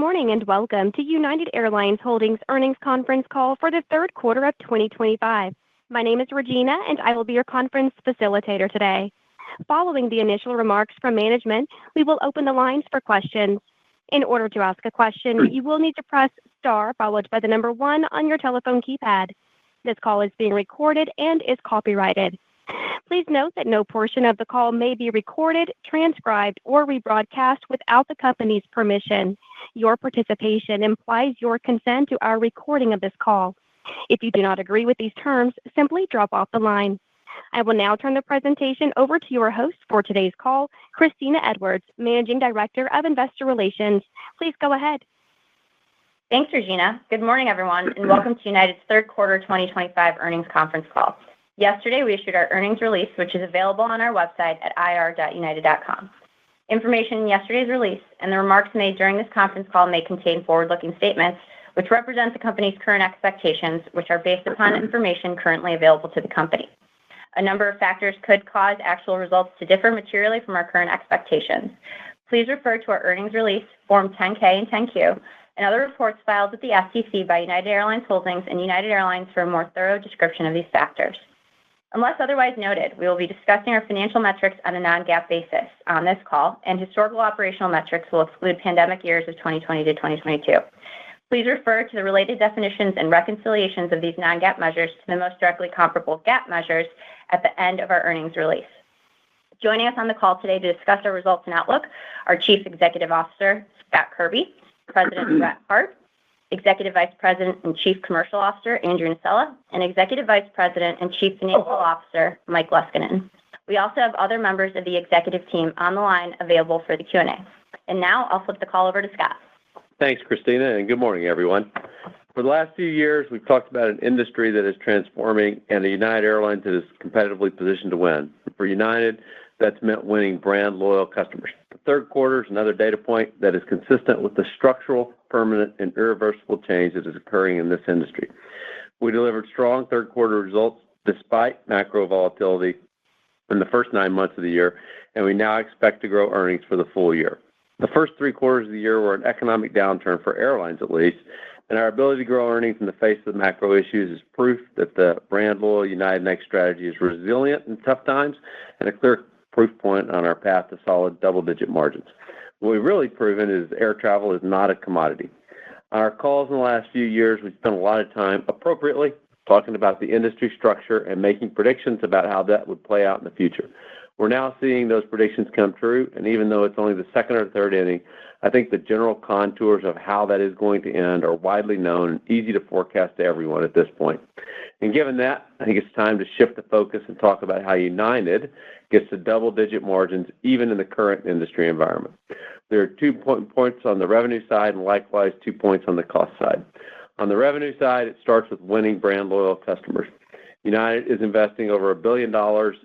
morning and welcome to United Airlines Holdings earnings conference call for the third quarter of 2025. My name is Regina and I will be your conference facilitator today. Following the initial remarks from management, we will open the lines for questions. In order to ask a question, you will need to press star followed by the number 1 on your telephone keypad. This call is being recorded and is copyrighted. Please note that no portion of the call may be recorded, transcribed, or rebroadcast without the company's permission. Your participation implies your consent to our recording of this call. If you do not agree with these terms, simply drop off the line. I will now turn the presentation over to your host for today's call, Christina Edwards, Managing Director of Investor Relations. Please go ahead. Thanks, Regina. Good morning, everyone, and welcome to United's third quarter 2025 earnings conference call. Yesterday, we issued our earnings release, which is available on our website at ir.united.com. Information in yesterday's release and the remarks made during this conference call may contain forward-looking statements, which represent the company's current expectations, which are based upon information currently available to the company. A number of factors could cause actual results to differ materially from our current expectations. Please refer to our earnings release, Form 10-K and 10-Q, and other reports filed with the SEC by United Airlines Holdings and United Airlines for a more thorough description of these factors. Unless otherwise noted, we will be discussing our financial metrics on a non-GAAP basis on this call, and historical operational metrics will exclude pandemic years of 2020 to 2022. Please refer to the related definitions and reconciliations of these non-GAAP measures to the most directly comparable GAAP measures at the end of our earnings release. Joining us on the call today to discuss our results and outlook are Chief Executive Officer Scott Kirby, President Brett Hart, Executive Vice President and Chief Commercial Officer Andrew Nocella, and Executive Vice President and Chief Financial Officer Mike Leskinen. We also have other members of the executive team on the line available for the Q&A. And now I'll flip the call over to Scott. Thanks, Christina, and good morning, everyone. For the last few years, we've talked about an industry that is transforming and a United Airlines that is competitively positioned to win. For United, that's meant winning brand loyal customers. The third quarter is another data point that is consistent with the structural, permanent, and irreversible change that is occurring in this industry. We delivered strong third quarter results despite macro volatility in the first 9 months of the year, and we now expect to grow earnings for the full year. The first 3 quarters of the year were an economic downturn for airlines at least, and our ability to grow earnings in the face of the macro issues is proof that the brand loyal United Next strategy is resilient in tough times and a clear proof point on our path to solid double-digit margins. What we've really proven is air travel is not a commodity. On our calls in the last few years, we spent a lot of time appropriately talking about the industry structure and making predictions about how that would play out in the future. We're now seeing those predictions come true, and even though it's only the second or third inning, I think the general contours of how that is going to end are widely known and easy to forecast to everyone at this point. And given that, I think it's time to shift the focus and talk about how United gets to double-digit margins even in the current industry environment. There are 2 points on the revenue side and likewise 2 points on the cost side. On the revenue side, it starts with winning brand loyal customers. United is investing over $1 billion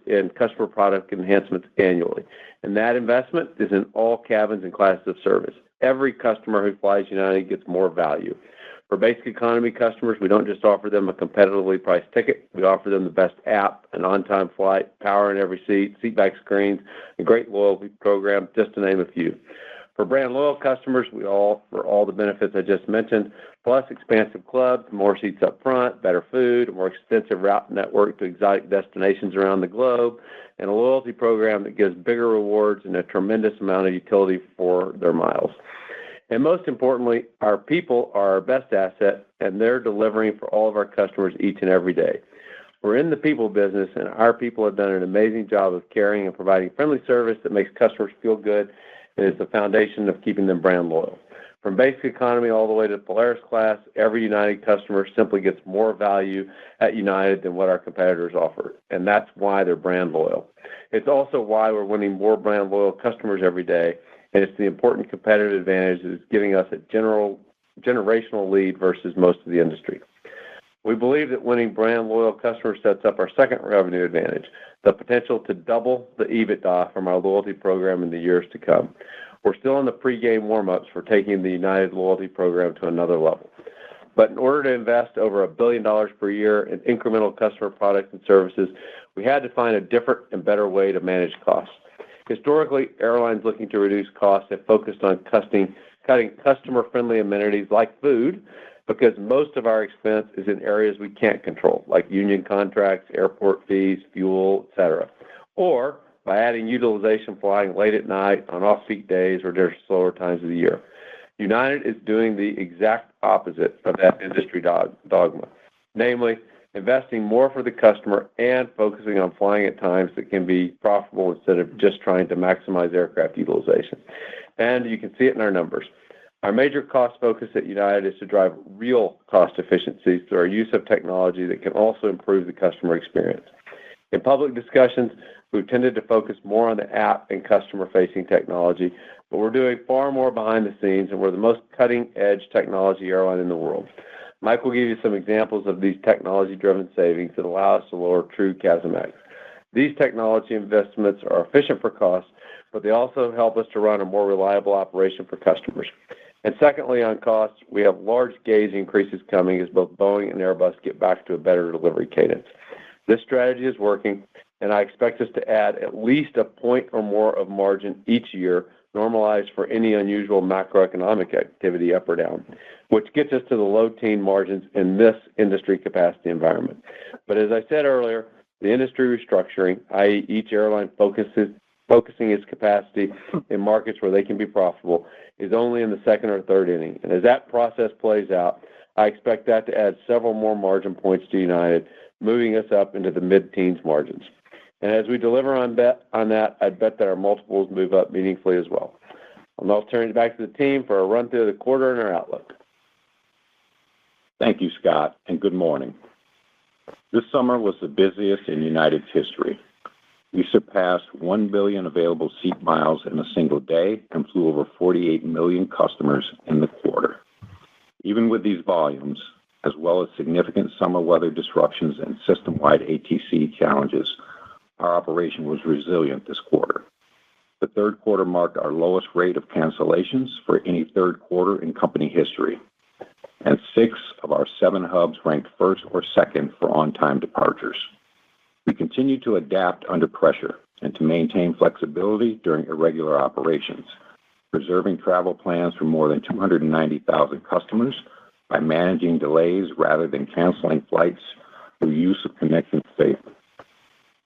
in customer product enhancements annually, and that investment is in all cabins and classes of service. Every customer who flies United gets more value. For basic economy customers, we don't just offer them a competitively priced ticket. We offer them the best app, an on-time flight, power in every seat, seatback screens, a great loyalty program, just to name a few. For brand loyal customers, we offer all the benefits I just mentioned, plus expansive clubs, more seats up front, better food, a more extensive route network to exotic destinations around the globe, and a loyalty program that gives bigger rewards and a tremendous amount of utility for their miles. And most importantly, our people are our best asset, and they're delivering for all of our customers each and every day. We're in the people business, and our people have done an amazing job of caring and providing friendly service that makes customers feel good and is the foundation of keeping them brand loyal. From basic economy all the way to Polaris class, every United customer simply gets more value at United than what our competitors offer, and that's why they're brand loyal. It's also why we're winning more brand loyal customers every day, and it's the important competitive advantage that is giving us a generational lead versus most of the industry. We believe that winning brand loyal customers sets up our second revenue advantage, the potential to double the EBITDA from our loyalty program in the years to come. We're still in the pre-game warm-ups for taking the United loyalty program to another level. But in order to invest over $1 billion per year in incremental customer products and services, we had to find a different and better way to manage costs. Historically, airlines looking to reduce costs have focused on cutting cutting customer-friendly amenities like food, because most of our expense is in areas we can't control, like union contracts, airport fees, fuel, etc. Or by adding utilization flying late at night on off-peak days or during slower times of the year. United is doing the exact opposite of that industry dogma, namely investing more for the customer and focusing on flying at times that can be profitable instead of just trying to maximize aircraft utilization. And you can see it in our numbers. Our major cost focus at United is to drive real cost efficiencies through our use of technology that can also improve the customer experience. In public discussions, we've tended to focus more on the app and customer-facing technology, but we're doing far more behind the scenes, and we're the most cutting-edge technology airline in the world. Mike will give you some examples of these technology-driven savings that allow us to lower true CASM-ex. These technology investments are efficient for costs, but they also help us to run a more reliable operation for customers. And secondly, on costs, we have large gauge increases coming as both Boeing and Airbus get back to a better delivery cadence. This strategy is working, and I expect us to add at least a point or more of margin each year, normalized for any unusual macroeconomic activity up or down, which gets us to the low teen margins in this industry capacity environment. But as I said earlier, the industry restructuring, i.e. each airline focusing its capacity in markets where they can be profitable, is only in the second or third inning. And as that process plays out, I expect that to add several more margin points to United, moving us up into the mid-teens margins. And as we deliver on that, I bet that our multiples move up meaningfully as well. I'll now turn it back to the team for a run through the quarter and our outlook. Thank you, Scott, and good morning. This summer was the busiest in United's history. We surpassed 1 billion available seat miles in a single day and flew over 48 million customers in the quarter. Even with these volumes, as well as significant summer weather disruptions and system-wide ATC challenges, our operation was resilient this quarter. The third quarter marked our lowest rate of cancellations for any third quarter in company history, and 6 of our 7 hubs ranked first or second for on-time departures. We continue to adapt under pressure and to maintain flexibility during irregular operations, preserving travel plans for more than 290,000 customers by managing delays rather than canceling flights through use of connection safely.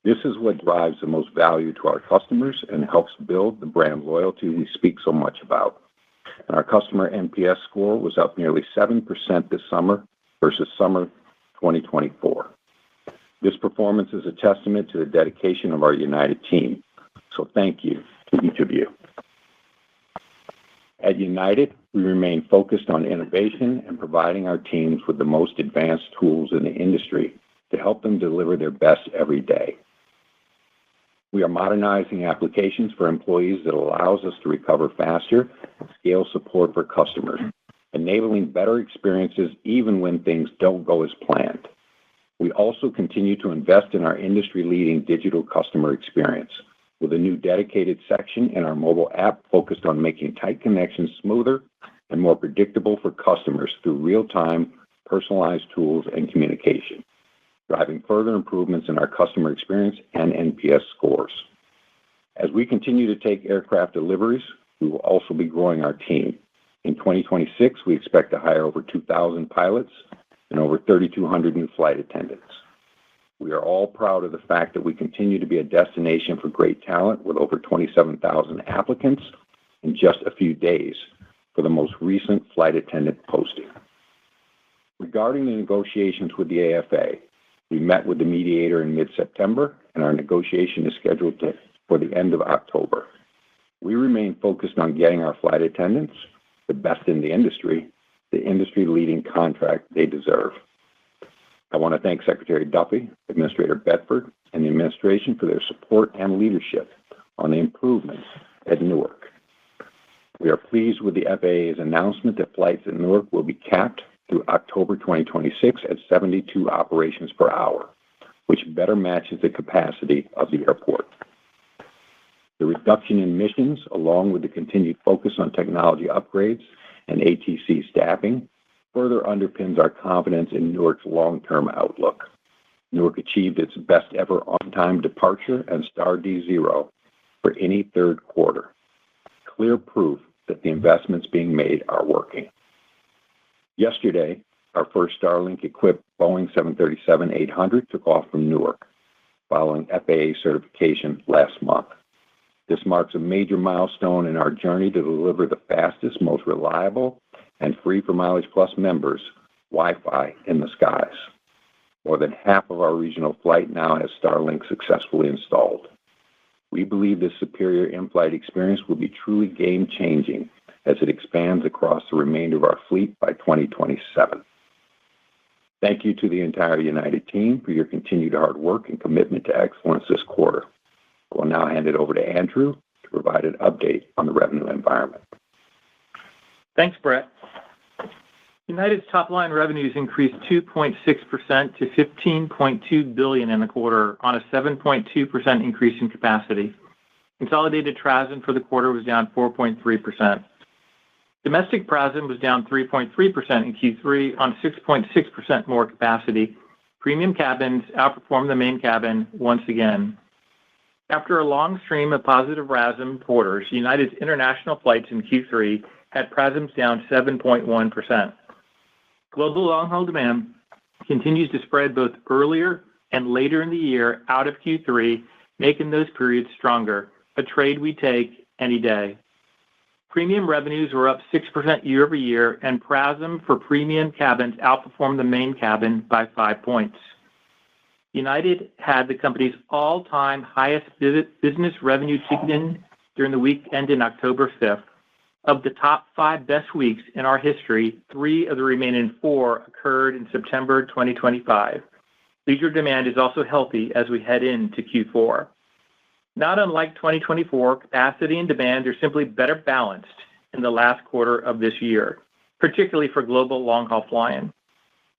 This is what drives the most value to our customers and helps build the brand loyalty we speak so much about. And our customer NPS score was up nearly 7% this summer versus summer 2024. This performance is a testament to the dedication of our United team. So thank you to each of you. At United, we remain focused on innovation and providing our teams with the most advanced tools in the industry to help them deliver their best every day. We are modernizing applications for employees that allows us to recover faster and scale support for customers, enabling better experiences even when things don't go as planned. We also continue to invest in our industry-leading digital customer experience with a new dedicated section in our mobile app focused on making tight connections smoother and more predictable for customers through real-time, personalized tools and communication, driving further improvements in our customer experience and NPS scores. As we continue to take aircraft deliveries, we will also be growing our team. In 2026, we expect to hire over 2,000 pilots and over 3,200 new flight attendants. We are all proud of the fact that we continue to be a destination for great talent with over 27,000 applicants in just a few days for the most recent flight attendant posting. Regarding the negotiations with the AFA, we met with the mediator in mid-September, and our negotiation is scheduled for the end of October. We remain focused on getting our flight attendants, the best in the industry-leading contract they deserve. I want to thank Secretary Duffy, Administrator Bedford, and the administration for their support and leadership on the improvements at Newark. We are pleased with the FAA's announcement that flights at Newark will be capped through October 2026 at 72 operations per hour, which better matches the capacity of the airport. The reduction in emissions, along with the continued focus on technology upgrades and ATC staffing, further underpins our confidence in Newark's long-term outlook. Newark achieved its best ever on-time departure and star D0 for any third quarter. Clear proof that the investments being made are working. Yesterday, our first Starlink-equipped Boeing 737-800 took off from Newark, following FAA certification last month. This marks a major milestone in our journey to deliver the fastest, most reliable, and free for Mileage Plus members Wi-Fi in the skies. More than half of our regional flight now has Starlink successfully installed. We believe this superior in-flight experience will be truly game-changing as it expands across the remainder of our fleet by 2027. Thank you to the entire United team for your continued hard work and commitment to excellence this quarter. I will now hand it over to Andrew to provide an update on the revenue environment. Thanks, Brett. United's top-line revenues increased 2.6% to $15.2 billion in the quarter on a 7.2% increase in capacity. Consolidated TRASM for the quarter was down 4.3%. Domestic PRASM was down 3.3% in Q3 on 6.6% more capacity. Premium cabins outperformed the main cabin once again. After a long stream of positive RASM quarters, United's international flights in Q3 had PRASMs down 7.1%. Global long-haul demand continues to spread both earlier and later in the year out of Q3, making those periods stronger, a trade we take any day. Premium revenues were up 6% year over year, and PRASM for premium cabins outperformed the main cabin by 5 points. United had the company's all-time highest business revenue ticketing during the week ending October 5th. Of the top 5 best weeks in our history, 3 of the remaining 4 occurred in September 2025. Leisure demand is also healthy as we head into Q4. Not unlike 2024, capacity and demand are simply better balanced in the last quarter of this year, particularly for global long-haul flying.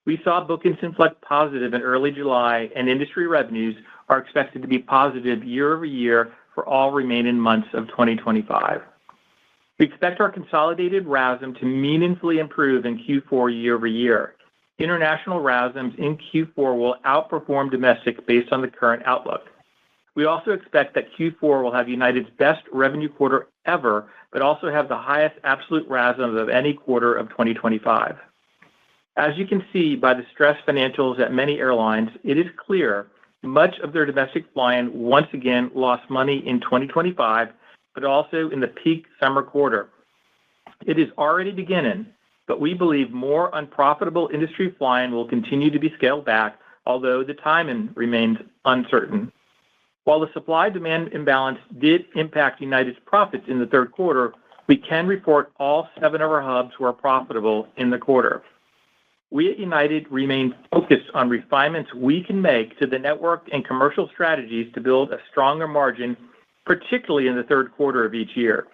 We saw bookings inflect positive in early July, and industry revenues are expected to be positive year over year for all remaining months of 2025. We expect our consolidated RASM to meaningfully improve in Q4 year over year. International RASMs in Q4 will outperform domestic based on the current outlook. We also expect that Q4 will have United's best revenue quarter ever, but also have the highest absolute RASM of any quarter of 2025. As you can see by the stressed financials at many airlines, it is clear much of their domestic flying once again lost money in 2025, but also in the peak summer quarter. It is already beginning, but we believe more unprofitable industry flying will continue to be scaled back, although the timing remains uncertain. While the supply-demand imbalance did impact United's profits in the third quarter, we can report all 7 of our hubs were profitable in the quarter. We at United remain focused on refinements we can make to the network and commercial strategies to build a stronger margin, particularly in the third quarter of each year.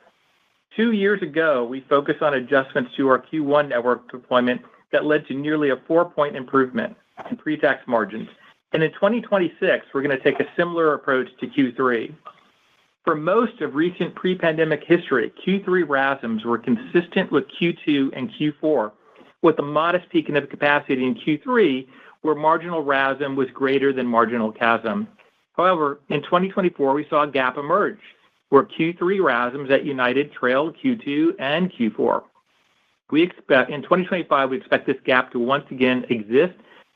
2 years ago, we focused on adjustments to our Q1 network deployment that led to nearly a 4-point improvement in pre-tax margins. And in 2026, we're going to take a similar approach to Q3. For most of recent pre-pandemic history, Q3 RASMs were consistent with Q2 and Q4, with a modest peaking of capacity in Q3, where marginal RASM was greater than marginal CASM. However, in 2024, we saw a gap emerge, where Q3 RASMs at United trailed Q2 and Q4. In 2025, we expect this gap to once again exist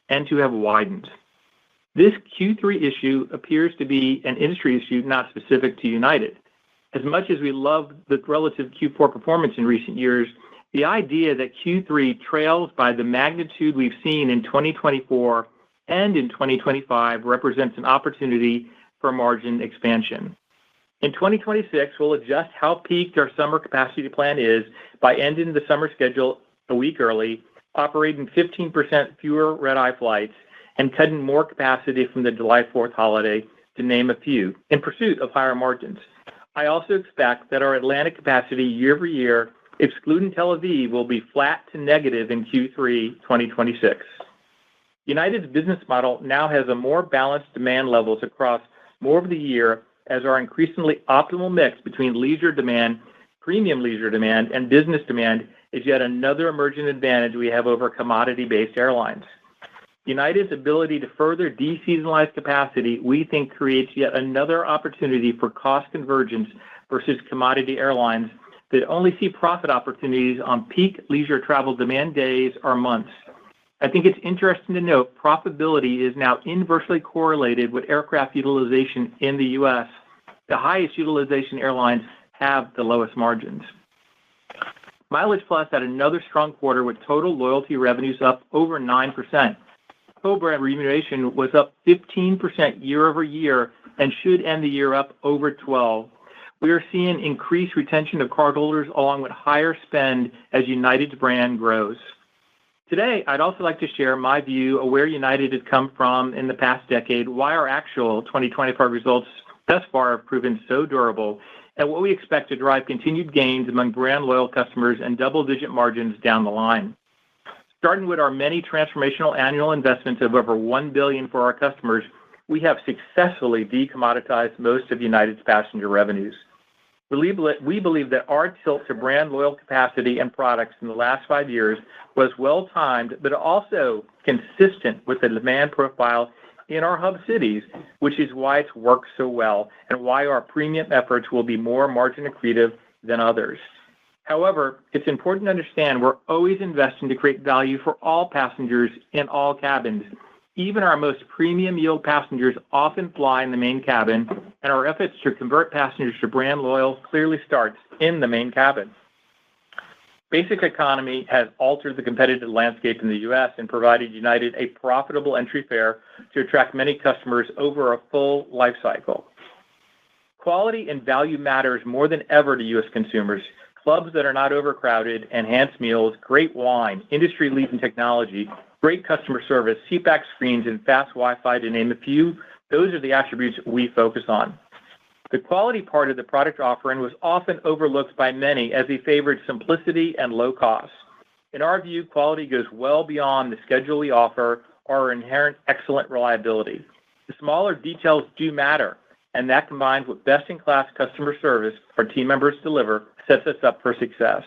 and to have widened. This Q3 issue appears to be an industry issue not specific to United. As much as we love the relative Q4 performance in recent years, the idea that Q3 trails by the magnitude we've seen in 2024 and in 2025 represents an opportunity for margin expansion. In 2026, we'll adjust how peaked our summer capacity plan is by ending the summer schedule a week early, operating 15% fewer red-eye flights, and cutting more capacity from the July 4th holiday, to name a few, in pursuit of higher margins. I also expect that our Atlantic capacity year over year, excluding Tel Aviv, will be flat to negative in Q3 2026. United's business model now has a more balanced demand levels across more of the year as our increasingly optimal mix between leisure demand, premium leisure demand, and business demand is yet another emerging advantage we have over commodity-based airlines. United's ability to further deseasonalize capacity, we think, creates yet another opportunity for cost convergence versus commodity airlines that only see profit opportunities on peak leisure travel demand days or months. I think it's interesting to note profitability is now inversely correlated with aircraft utilization in the U.S. The highest utilization airlines have the lowest margins. Mileage Plus had another strong quarter with total loyalty revenues up over 9%. Co-brand remuneration was up 15% year over year and should end the year up over 12%. We are seeing increased retention of cardholders along with higher spend as United's brand grows. Today, I'd also like to share my view of where United has come from in the past decade, why our actual 2025 results thus far have proven so durable, and what we expect to drive continued gains among brand loyal customers and double-digit margins down the line. Starting with our many transformational annual investments of over $1 billion for our customers, we have successfully decommoditized most of United's passenger revenues. We believe that our tilt to brand loyal capacity and products in the last 5 years was well-timed, but also consistent with the demand profile in our hub cities, which is why it's worked so well and why our premium efforts will be more margin accretive than others. However, it's important to understand we're always investing to create value for all passengers in all cabins. Even our most premium yield passengers often fly in the main cabin, and our efforts to convert passengers to brand loyal clearly starts in the main cabin. Basic economy has altered the competitive landscape in the U.S. and provided United a profitable entry fare to attract many customers over a full life cycle. Quality and value matters more than ever to U.S. consumers. Clubs that are not overcrowded, enhanced meals, great wine, industry-leading technology, great customer service, seatback screens, and fast Wi-Fi, to name a few, those are the attributes we focus on. The quality part of the product offering was often overlooked by many as they favored simplicity and low cost. In our view, quality goes well beyond the schedule we offer or our inherent excellent reliability. The smaller details do matter, and that combined with best-in-class customer service our team members deliver sets us up for success.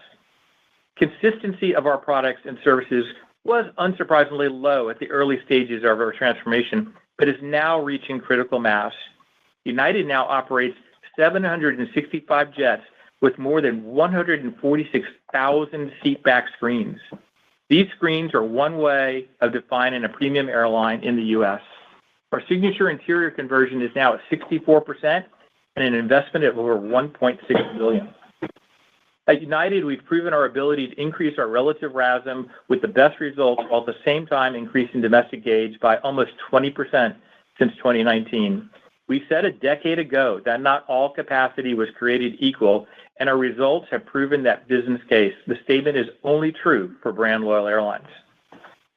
Consistency of our products and services was unsurprisingly low at the early stages of our transformation, but is now reaching critical mass. United now operates 765 jets with more than 146,000 seatback screens. These screens are one way of defining a premium airline in the U.S. Our signature interior conversion is now at 64% and an investment of over $1.6 billion. At United, we've proven our ability to increase our relative RASM with the best results while at the same time increasing domestic gauge by almost 20% since 2019. We said a decade ago that not all capacity was created equal, and our results have proven that business case. The statement is only true for brand loyal airlines.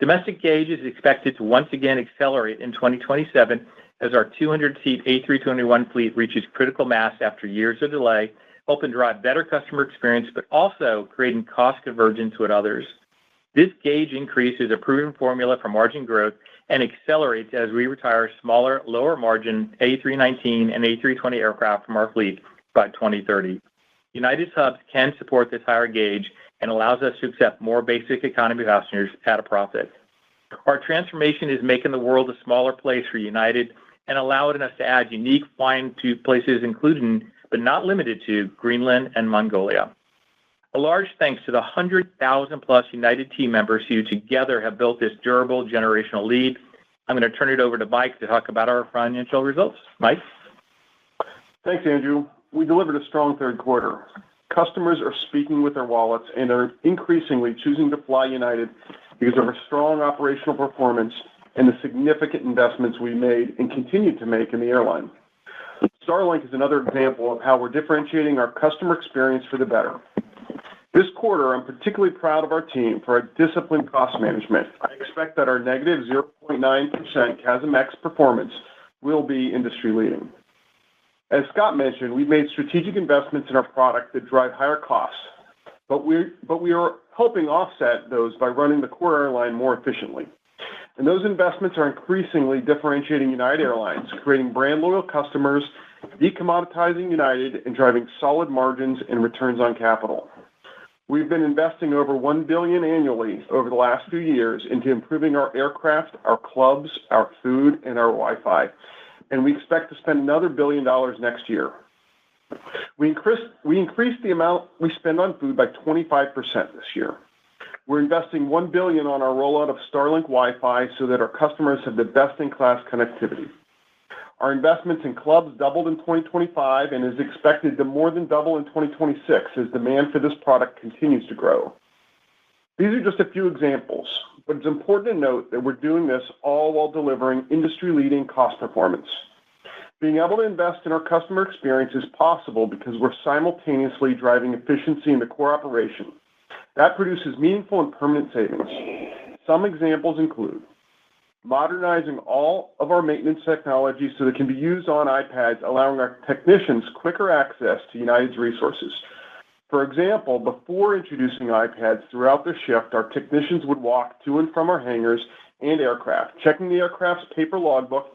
Domestic gauge is expected to once again accelerate in 2027 as our 200-seat A321 fleet reaches critical mass after years of delay, helping drive better customer experience, but also creating cost convergence with others. This gauge increase is a proven formula for margin growth and accelerates as we retire smaller, lower margin A319 and A320 aircraft from our fleet by 2030. United's hubs can support this higher gauge and allows us to accept more basic economy passengers at a profit. Our transformation is making the world a smaller place for United and allowing us to add unique flying to places including, but not limited to, Greenland and Mongolia. A large thanks to the 100,000 plus United team members who together have built this durable generational lead. I'm going to turn it over to Mike to talk about our financial results. Mike? Thanks, Andrew. We delivered a strong third quarter. Customers are speaking with their wallets and are increasingly choosing to fly United because of our strong operational performance and the significant investments we made and continue to make in the airline. Starlink is another example of how we're differentiating our customer experience for the better. This quarter, I'm particularly proud of our team for our disciplined cost management. I expect that our negative 0.9% CASM-ex performance will be industry-leading. As Scott mentioned, we've made strategic investments in our product that drive higher costs, but we are helping offset those by running the core airline more efficiently. And those investments are increasingly differentiating United Airlines, creating brand loyal customers, decommoditizing United, and driving solid margins and returns on capital. We've been investing over $1 billion annually over the last few years into improving our aircraft, our clubs, our food, and our Wi-Fi, and we expect to spend another $1 billion next year. We increased the amount we spend on food by 25% this year. We're investing $1 billion on our rollout of Starlink Wi-Fi so that our customers have the best-in-class connectivity. Our investments in clubs doubled in 2025 and is expected to more than double in 2026 as demand for this product continues to grow. These are just a few examples, but it's important to note that we're doing this all while delivering industry-leading cost performance. Being able to invest in our customer experience is possible because we're simultaneously driving efficiency in the core operation. That produces meaningful and permanent savings. Some examples include modernizing all of our maintenance technology so that it can be used on iPads, allowing our technicians quicker access to United's resources. For example, before introducing iPads throughout their shift, our technicians would walk to and from our hangars and aircraft, checking the aircraft's paper logbook,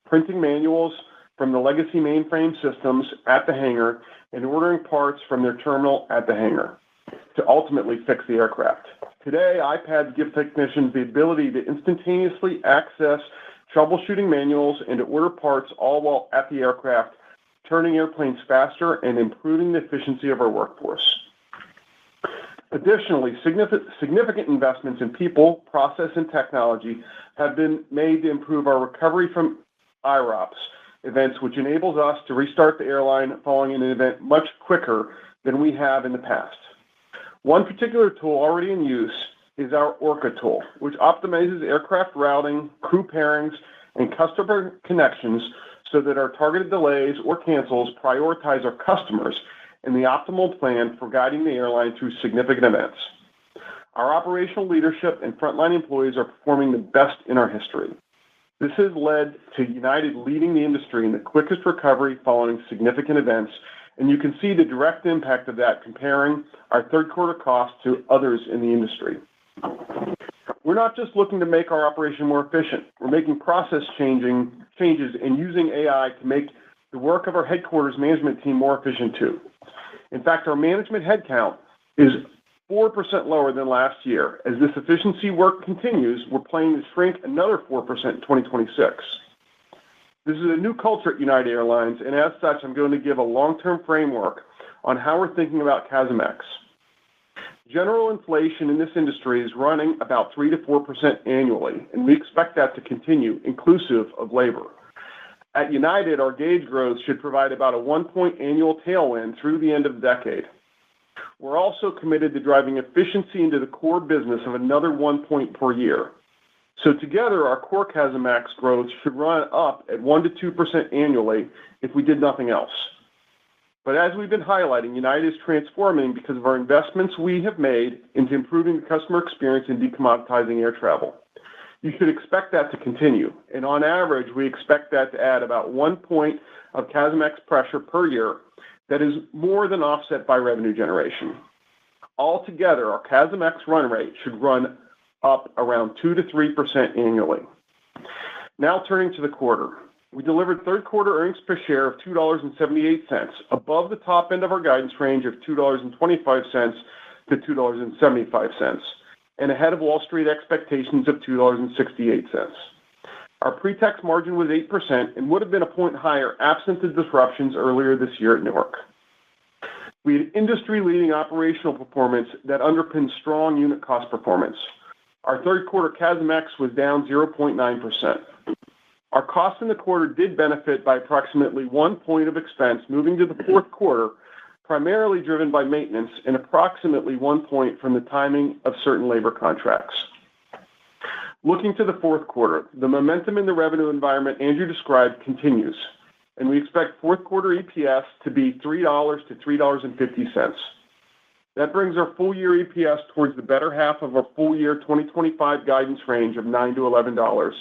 printing manuals from the legacy mainframe systems at the hangar, and ordering parts from their terminal at the hangar to ultimately fix the aircraft. Today, iPads give technicians the ability to instantaneously access troubleshooting manuals and to order parts all while at the aircraft, turning airplanes faster and improving the efficiency of our workforce. Additionally, significant investments in people, process, and technology have been made to improve our recovery from IROPS events, which enables us to restart the airline following an event much quicker than we have in the past. One particular tool already in use is our Orca tool, which optimizes aircraft routing, crew pairings, and customer connections so that our targeted delays or cancels prioritize our customers and the optimal plan for guiding the airline through significant events. Our operational leadership and frontline employees are performing the best in our history. This has led to United leading the industry in the quickest recovery following significant events, and you can see the direct impact of that comparing our third quarter costs to others in the industry. We're not just looking to make our operation more efficient. We're making process changes and using AI to make the work of our headquarters management team more efficient too. In fact, our management headcount is 4% lower than last year. As this efficiency work continues, we're planning to shrink another 4% in 2026. This is a new culture at United Airlines, and as such, I'm going to give a long-term framework on how we're thinking about CASM-ex. General inflation in this industry is running about 3 to 4% annually, and we expect that to continue, inclusive of labor. At United, our gauge growth should provide about a 1-point annual tailwind through the end of the decade. We're also committed to driving efficiency into the core business of another 1 point per year. So together, our core CASM-ex growth should run up at 1 to 2% annually if we did nothing else. But as we've been highlighting, United is transforming because of our investments we have made into improving the customer experience and decommoditizing air travel. You should expect that to continue, and on average, we expect that to add about 1 point of CASM-ex pressure per year that is more than offset by revenue generation. Altogether, our CASM-ex run rate should run up around 2 to 3% annually. Now turning to the quarter. We delivered third quarter earnings per share of $2.78, above the top end of our guidance range of $2.25 to $2.75, and ahead of Wall Street expectations of $2.68. Our pre-tax margin was 8% and would have been a point higher absent the disruptions earlier this year at Newark. We had industry-leading operational performance that underpinned strong unit cost performance. Our third quarter CASM-ex was down 0.9%. Our costs in the quarter did benefit by approximately 1 point of expense moving to the fourth quarter, primarily driven by maintenance, and approximately 1 point from the timing of certain labor contracts. Looking to the fourth quarter, the momentum in the revenue environment Andrew described continues, and we expect fourth quarter EPS to be $3 to $3.50. That brings our full-year EPS towards the better half of our full-year 2025 guidance range of $9 to $11,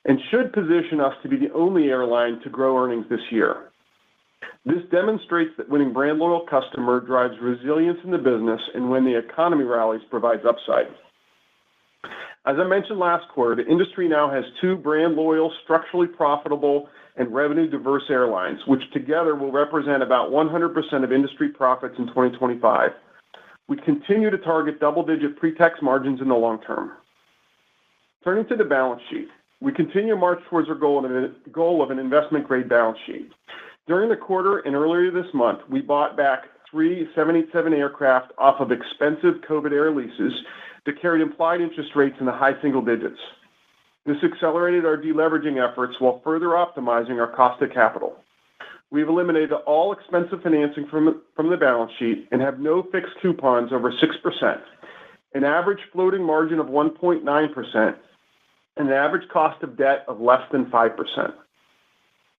and should position us to be the only airline to grow earnings this year. This demonstrates that winning brand loyal customer drives resilience in the business, and when the economy rallies, provides upside. As I mentioned last quarter, the industry now has 2 brand loyal, structurally profitable, and revenue diverse airlines, which together will represent about 100% of industry profits in 2025. We continue to target double-digit pre-tax margins in the long term. Turning to the balance sheet, we continue to march towards our goal of an investment-grade balance sheet. During the quarter and earlier this month, we bought back 3 787 aircraft off of expensive COVID air leases that carried implied interest rates in the high single digits. This accelerated our deleveraging efforts while further optimizing our cost of capital. We've eliminated all expensive financing from the balance sheet and have no fixed coupons over 6%, an average floating margin of 1.9%, and an average cost of debt of less than 5%.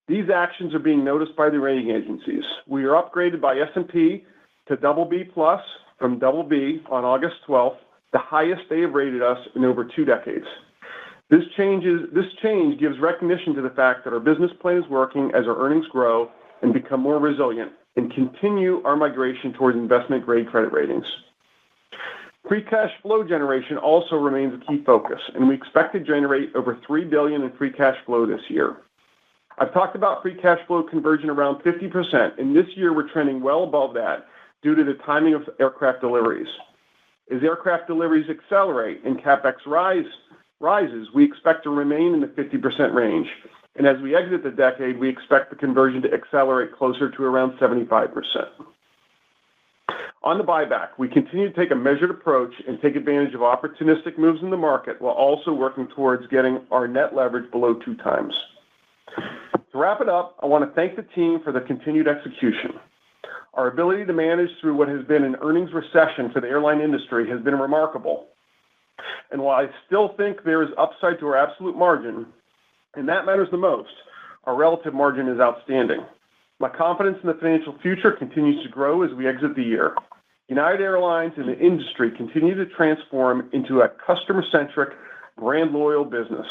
These actions are being noticed by the rating agencies. We are upgraded by S&P to BB+ from BB on August 12th, the highest they have rated us in over 2 decades. This change gives recognition to the fact that our business plan is working as our earnings grow and become more resilient and continue our migration towards investment-grade credit ratings. Free cash flow generation also remains a key focus, and we expect to generate over $3 billion in free cash flow this year. I've talked about free cash flow conversion around 50%, and this year we're trending well above that due to the timing of aircraft deliveries. As aircraft deliveries accelerate and CapEx rises, we expect to remain in the 50% range. And as we exit the decade, we expect the conversion to accelerate closer to around 75%. On the buyback, we continue to take a measured approach and take advantage of opportunistic moves in the market while also working towards getting our net leverage below 2 times. To wrap it up, I want to thank the team for the continued execution. Our ability to manage through what has been an earnings recession for the airline industry has been remarkable. And while I still think there is upside to our absolute margin, and that matters the most, our relative margin is outstanding. My confidence in the financial future continues to grow as we exit the year. United Airlines and the industry continue to transform into a customer-centric, brand-loyal business.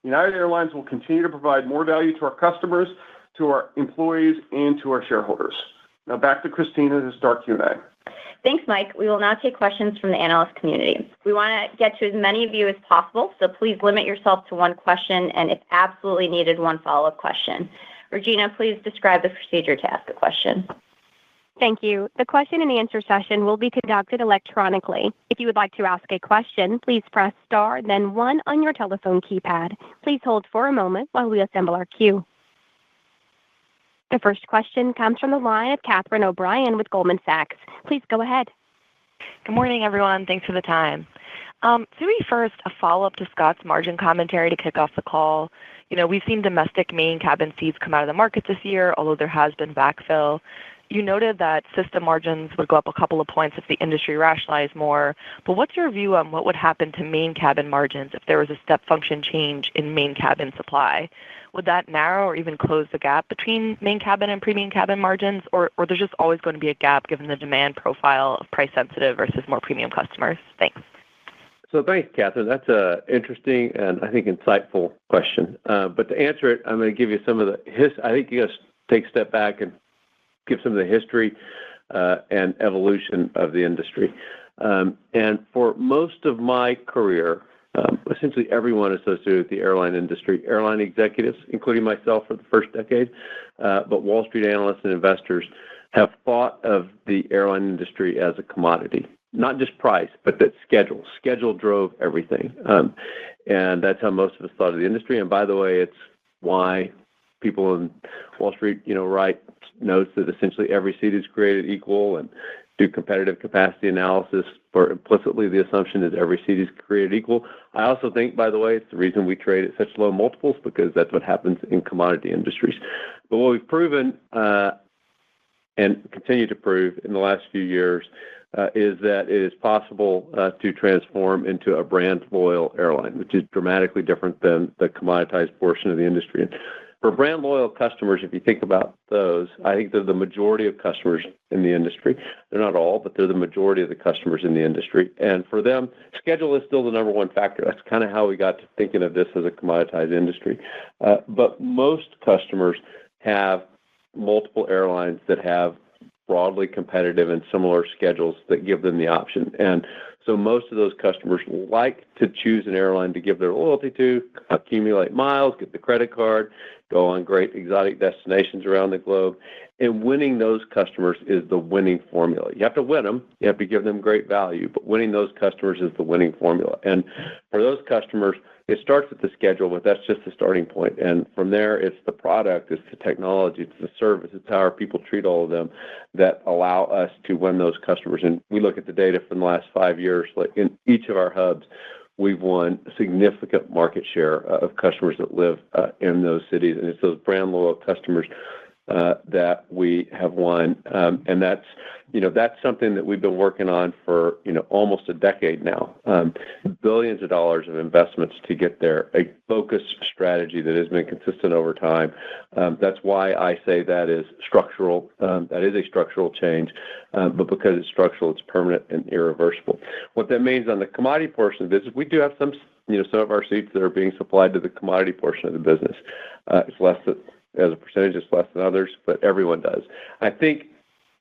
United Airlines will continue to provide more value to our customers, to our employees, and to our shareholders. Now back to Christina to start Q&A. Thanks, Mike. We will now take questions from the analyst community. We want to get to as many of you as possible, so please limit yourself to 1 question and, if absolutely needed, 1 follow-up question. Regina, please describe the procedure to ask a question. Thank you. The question and answer session will be conducted electronically. If you would like to ask a question, please press star, then 1 on your telephone keypad. Please hold for a moment while we assemble our queue. The first question comes from the line of Catherine O'Brien with Goldman Sachs. Please go ahead. Good morning, everyone. Thanks for the time. Maybe first, a follow-up to Scott's margin commentary to kick off the call. We've seen domestic main cabin seats come out of the market this year, although there has been backfill. You noted that system margins would go up a couple of points if the industry rationalized more. But what's your view on what would happen to main cabin margins if there was a step function change in main cabin supply? Would that narrow or even close the gap between main cabin and premium cabin margins, or there's just always going to be a gap given the demand profile of price-sensitive versus more premium customers? Thanks. So thanks, Catherine. That's an interesting and I think insightful question. But to answer it, I'm going to give you some of the I think you got to take a step back and give some of the history and evolution of the industry. And for most of my career, essentially everyone associated with the airline industry, airline executives, including myself for the first decade, but Wall Street analysts and investors have thought of the airline industry as a commodity. Not just price, but that schedule. Schedule drove everything. And that's how most of us thought of the industry. And by the way, it's why people in Wall Street, write notes that essentially every seat is created equal and do competitive capacity analysis for implicitly the assumption that every seat is created equal. I also think, by the way, it's the reason we trade at such low multiples because that's what happens in commodity industries. But what we've proven and continue to prove in the last few years is that it is possible to transform into a brand loyal airline, which is dramatically different than the commoditized portion of the industry. And for brand loyal customers, if you think about those, I think they're the majority of customers in the industry. They're not all, but they're the majority of the customers in the industry. And for them, schedule is still the number 1 factor. That's kind of how we got to thinking of this as a commoditized industry. But most customers have multiple airlines that have broadly competitive and similar schedules that give them the option. And So most of those customers like to choose an airline to give their loyalty to, accumulate miles, get the credit card, go on great exotic destinations around the globe. And winning those customers is the winning formula. You have to win them. You have to give them great value, but winning those customers is the winning formula. And for those customers, it starts with the schedule, but that's just the starting point. And from there, it's the product, it's the technology, it's the service, it's how our people treat all of them that allow us to win those customers. And we look at the data from the last 5 years, like in each of our hubs, we've won significant market share of customers that live in those cities. And it's those brand loyal customers that we have won. And that's something that we've been working on for, almost a decade now. Billions of dollars of investments to get there, a focused strategy that has been consistent over time. That's why I say that is structural. That is a structural change, but because it's structural, it's permanent and irreversible. What that means on the commodity portion of the business, we do have some of our seats that are being supplied to the commodity portion of the business. It's less than, as a percentage, it's less than others, but everyone does. I think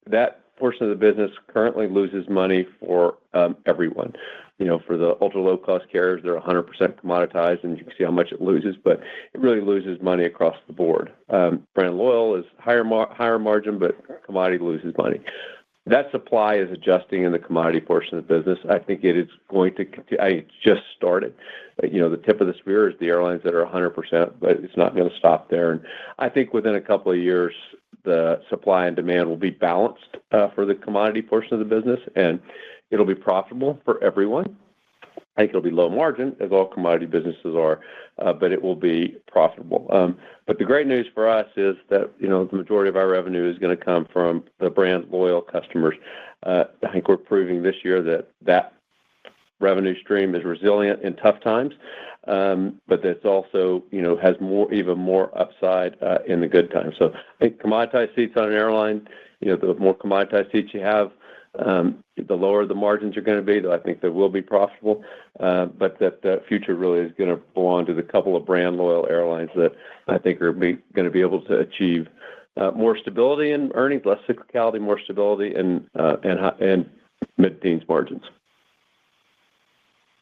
that portion of the business currently loses money for everyone. For the ultra low cost carriers, they're 100% commoditized, and you can see how much it loses, but it really loses money across the board. Brand loyal is higher margin, but commodity loses money. That supply is adjusting in the commodity portion of the business. I think it is going to continue. It just started. The tip of the spear is the airlines that are 100%, but it's not going to stop there. And I think within a couple of years, the supply and demand will be balanced for the commodity portion of the business, and it'll be profitable for everyone. I think it'll be low margin, as all commodity businesses are, but it will be profitable. But the great news for us is that, the majority of our revenue is going to come from the brand loyal customers. I think we're proving this year that revenue stream is resilient in tough times, but that's also, has even more upside in the good times. So I think commoditized seats on an airline, the more commoditized seats you have, the lower the margins are going to be, though I think they will be profitable. But that the future really is going to belong to the couple of brand loyal airlines that I think are going to be able to achieve more stability in earnings, less cyclicality, more stability, and mid-teens margins.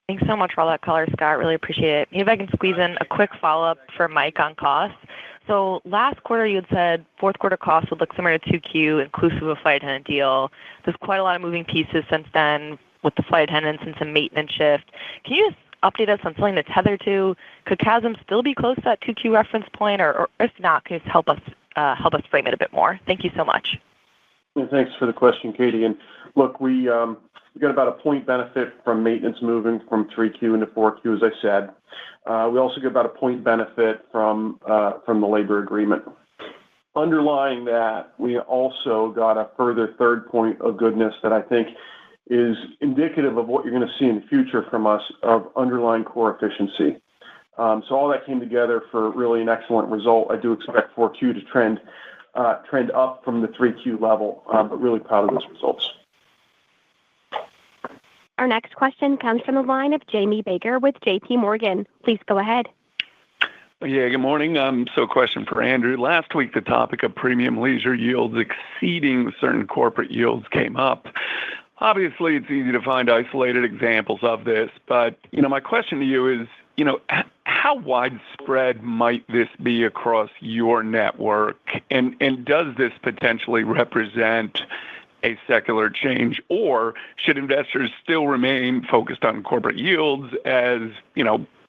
Thanks so much for all that color, Scott. Really appreciate it. Maybe I can squeeze in a quick follow-up for Mike on costs. So last quarter, you had said fourth quarter costs would look similar to 2Q, inclusive of flight attendant deal. There's quite a lot of moving pieces since then with the flight attendants and some maintenance shift. Can you just update us on something to tether to? Could CASM still be close to that 2Q reference point, or if not, can you just help us frame it a bit more? Thank you so much. Yeah, thanks for the question, Katie. And look, we got about a point benefit from maintenance moving from 3Q into 4Q, as I said. We also get about a point benefit from the labor agreement. Underlying that, we also got a further third point of goodness that I think is indicative of what you're going to see in the future from us of underlying core efficiency. So all that came together for really an excellent result. I do expect 4Q to trend up from the 3Q level, but really proud of those results. Our next question comes from the line of Jamie Baker with J.P. Morgan. Please go ahead. Yeah, good morning. So a question for Andrew. Last week, the topic of premium leisure yields exceeding certain corporate yields came up. Obviously, it's easy to find isolated examples of this, but, my question to you is, how widespread might this be across your network? And does this potentially represent a secular change, or should investors still remain focused on corporate yields as,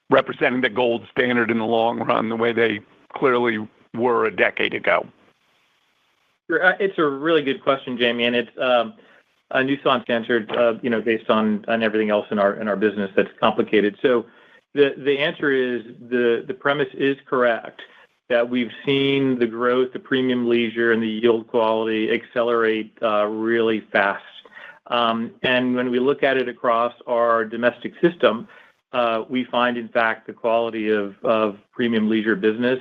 representing the gold standard in the long run, the way they clearly were a decade ago? It's a really good question, Jamie, and it's a nuanced answer, based on everything else in our business that's complicated. So the answer is the premise is correct, that we've seen the growth, the premium leisure, and the yield quality accelerate really fast. And when we look at it across our domestic system, we find, in fact, the quality of premium leisure business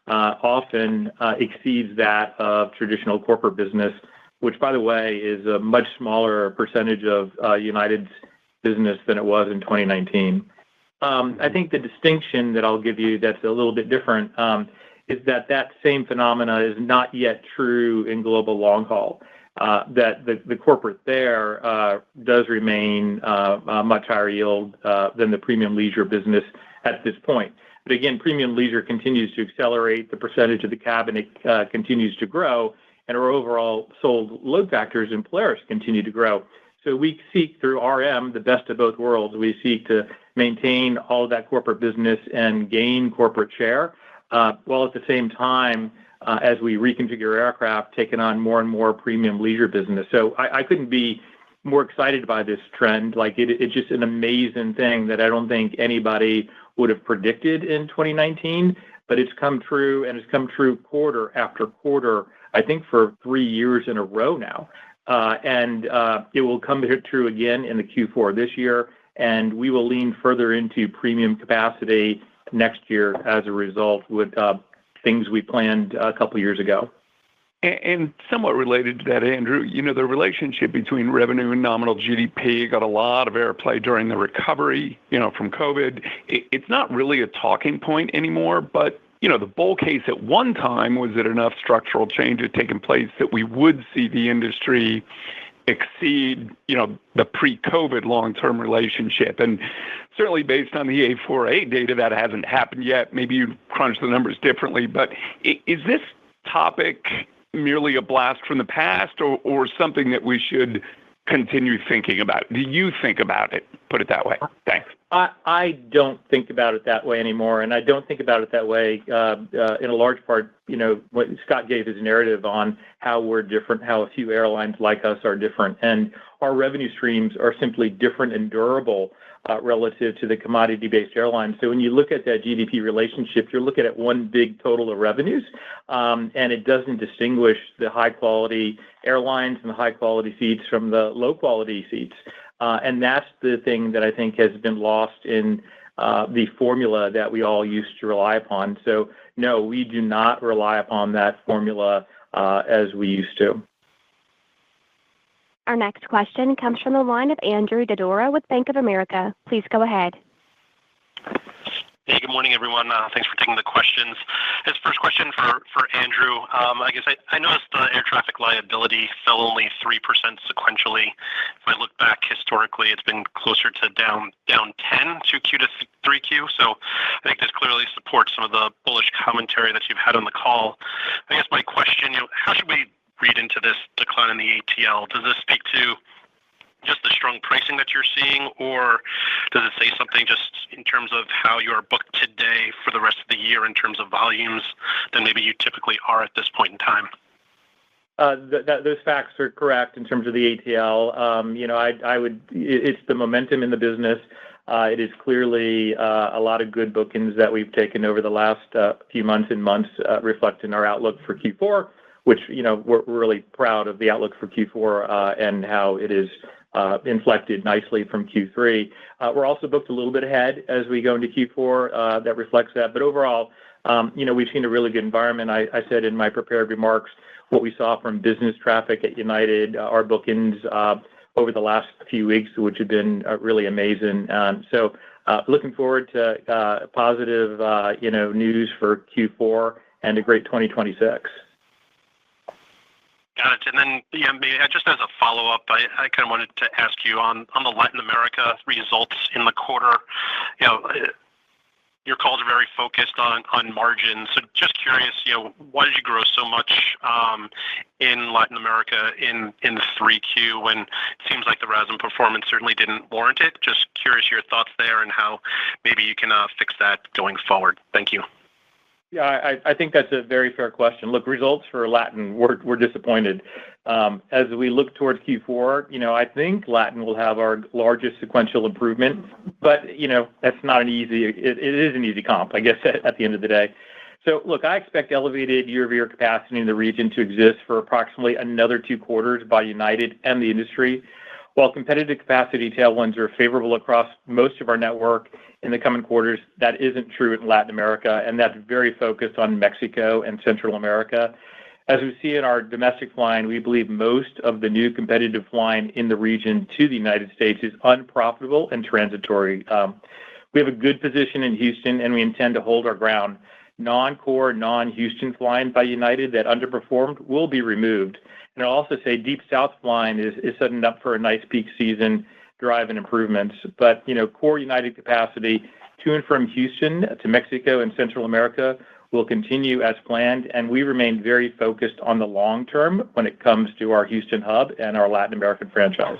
often exceeds that of traditional corporate business, which, by the way, is a much smaller percentage of United's business than it was in 2019. I think the distinction that I'll give you that's a little bit different is that same phenomena is not yet true in global long haul. that the corporate there does remain a much higher yield than the premium leisure business at this point. But again, premium leisure continues to accelerate. The percentage of the cabin continues to grow, and our overall sold load factors in Polaris continue to grow. So we seek through RM the best of both worlds. We seek to maintain all of that corporate business and gain corporate share, while at the same time, as we reconfigure aircraft, taking on more and more premium leisure business. So I couldn't be more excited by this trend. Like it's just an amazing thing that I don't think anybody would have predicted in 2019, but it's come true, and it's come true quarter after quarter, I think for 3 years in a row now. And it will come true again in the Q4 this year, and we will lean further into premium capacity next year as a result with things we planned a couple years ago. And somewhat related to that, Andrew, the relationship between revenue and nominal GDP got a lot of airplay during the recovery, from COVID. It's not really a talking point anymore, but the bull case at one time was that enough structural change had taken place that we would see the industry exceed, the pre-COVID long-term relationship. And certainly based on the A4A data, that hasn't happened yet. Maybe you crunch the numbers differently, but is this topic merely a blast from the past or something that we should continue thinking about? Do you think about it? Put it that way. Thanks. I don't think about it that way anymore, and I don't think about it that way in a large part, when Scott gave his narrative on how we're different, how a few airlines like us are different, and our revenue streams are simply different and durable relative to the commodity-based airlines. So when you look at that GDP relationship, you're looking at one big total of revenues, and it doesn't distinguish the high-quality airlines and the high-quality seats from the low-quality seats. And that's the thing that I think has been lost in the formula that we all used to rely upon. So, no, we do not rely upon that formula as we used to. Our next question comes from the line of Andrew Dodora with Bank of America. Please go ahead. Hey, good morning, everyone. Thanks for taking the questions. His first question for Andrew. I guess I noticed the air traffic liability fell only 3% sequentially. If I look back historically, it's been closer to down 10, 2Q to 3Q. So I think this clearly supports some of the bullish commentary that you've had on the call. I guess my question, how should we read into this decline in the ATL? Does this speak to just the strong pricing that you're seeing, or does it say something just in terms of how you are booked today for the rest of the year in terms of volumes than maybe you typically are at this point in time? Those facts are correct in terms of the ATL. It's the momentum in the business. It is clearly a lot of good bookings that we've taken over the last few months reflect in our outlook for Q4, which, we're really proud of the outlook for Q4 and how it is inflected nicely from Q3. We're also booked a little bit ahead as we go into Q4 that reflects that. But overall, we've seen a really good environment. I said in my prepared remarks what we saw from business traffic at United, our bookings over the last few weeks, which have been really amazing. So looking forward to positive, news for Q4 and a great 2026. Got it. And then, maybe just as a follow-up, I kind of wanted to ask you on the Latin America results in the quarter. Your calls are very focused on margins. So just curious, why did you grow so much in Latin America in 3Q when it seems like the RASM performance certainly didn't warrant it? Just curious your thoughts there and how maybe you can fix that going forward. Thank you. Yeah, I think that's a very fair question. Look, results for Latin, we're disappointed. As we look towards Q4, I think Latin will have our largest sequential improvement, but, that's not it is an easy comp, I guess, at the end of the day. So, look, I expect elevated year-over-year capacity in the region to exist for approximately another 2 quarters by United and the industry. While competitive capacity tailwinds are favorable across most of our network in the coming quarters, that isn't true in Latin America, and that's very focused on Mexico and Central America. As we see in our domestic flying, we believe most of the new competitive flying in the region to the United States is unprofitable and transitory. We have a good position in Houston, and we intend to hold our ground. non-core, non-Houston flying by United that underperformed will be removed. And I'll also say Deep South flying is setting up for a nice peak season, driving improvements. But, core United capacity to and from Houston to Mexico and Central America will continue as planned, and we remain very focused on the long term when it comes to our Houston hub and our Latin American franchise.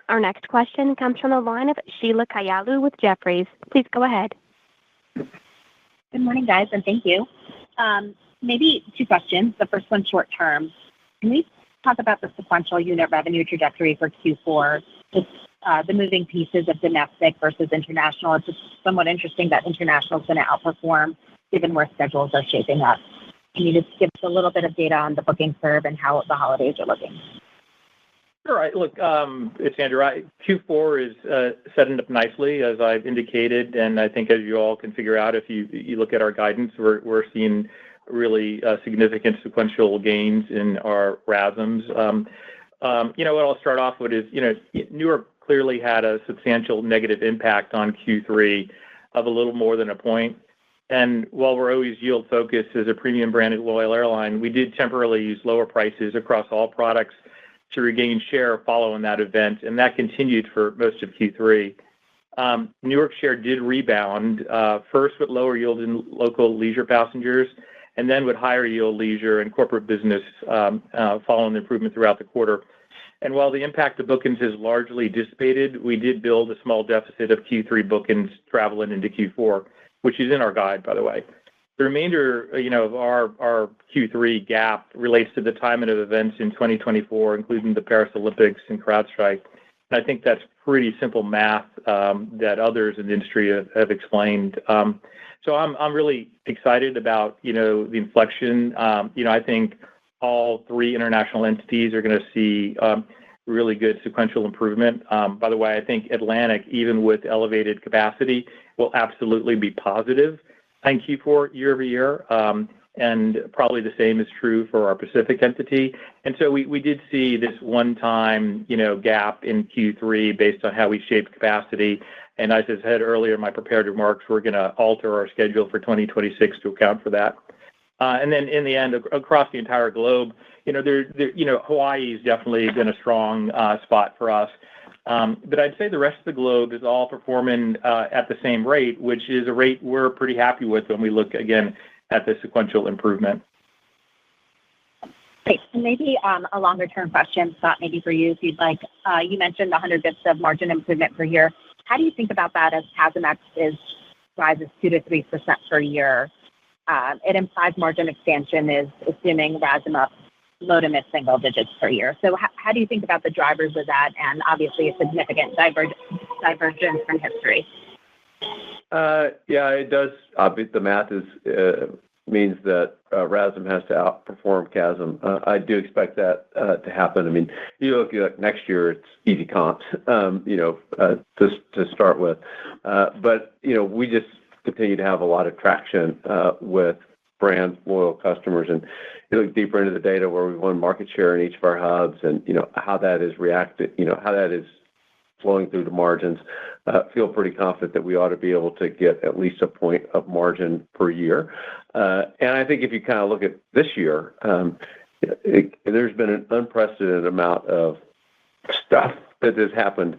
Our next question comes from the line of Sheila Kahyaoglu with Jefferies. Please go ahead. Good morning, guys, and thank you. Maybe two questions. The first one short term. Can we talk about the sequential unit revenue trajectory for Q4, just the moving pieces of domestic versus international? It's just somewhat interesting that international is going to outperform given where schedules are shaping up. Can you just give us a little bit of data on the booking curve and how the holidays are looking? All right. Look, it's Andrew. Q4 is setting up nicely, as I've indicated, and I think as you all can figure out, if you look at our guidance, we're seeing really significant sequential gains in our RASMs. What I'll start off with is, Newark clearly had a substantial negative impact on Q3 of a little more than a point. And while we're always yield focused as a premium branded loyal airline, we did temporarily use lower prices across all products to regain share following that event, and that continued for most of Q3. Newark share did rebound, first with lower yield in local leisure passengers, and then with higher yield leisure and corporate business following the improvement throughout the quarter. And while the impact of bookings is largely dissipated, we did build a small deficit of Q3 bookings traveling into Q4, which is in our guide, by the way. The remainder, of our Q3 gap relates to the timing of events in 2024, including the Paris Olympics and CrowdStrike. And I think that's pretty simple math that others in the industry have explained. So I'm really excited about, the inflection. I think all three international entities are going to see really good sequential improvement. By the way, I think Atlantic, even with elevated capacity, will absolutely be positive in Q4 year over year. And probably the same is true for our Pacific entity. And so we did see this one-time, gap in Q3 based on how we shaped capacity. And as I said earlier in my prepared remarks, we're going to alter our schedule for 2026 to account for that. And then in the end, across the entire globe, Hawaii has definitely been a strong spot for us. But I'd say the rest of the globe is all performing at the same rate, which is a rate we're pretty happy with when we look, again, at the sequential improvement. Great. And maybe a longer-term question, Scott, maybe for you, if you'd like. You mentioned the 100 basis points of margin improvement per year. How do you think about that as CASM-ex rises 2 to 3% per year? It implies margin expansion is assuming RASM up low to mid-single digits per year. So how do you think about the drivers of that and obviously a significant divergence from history? Yeah, it does. The math means that RASM has to outperform CASM. I do expect that to happen. I mean, you look at next year, it's easy comps, to start with. But, we just continue to have a lot of traction with brand loyal customers, and you look deeper into the data where we won market share in each of our hubs, and how that is reacted, how that is flowing through the margins. Feel pretty confident that we ought to be able to get at least a point of margin per year. And I think if you kind of look at this year, there's been an unprecedented amount of stuff that has happened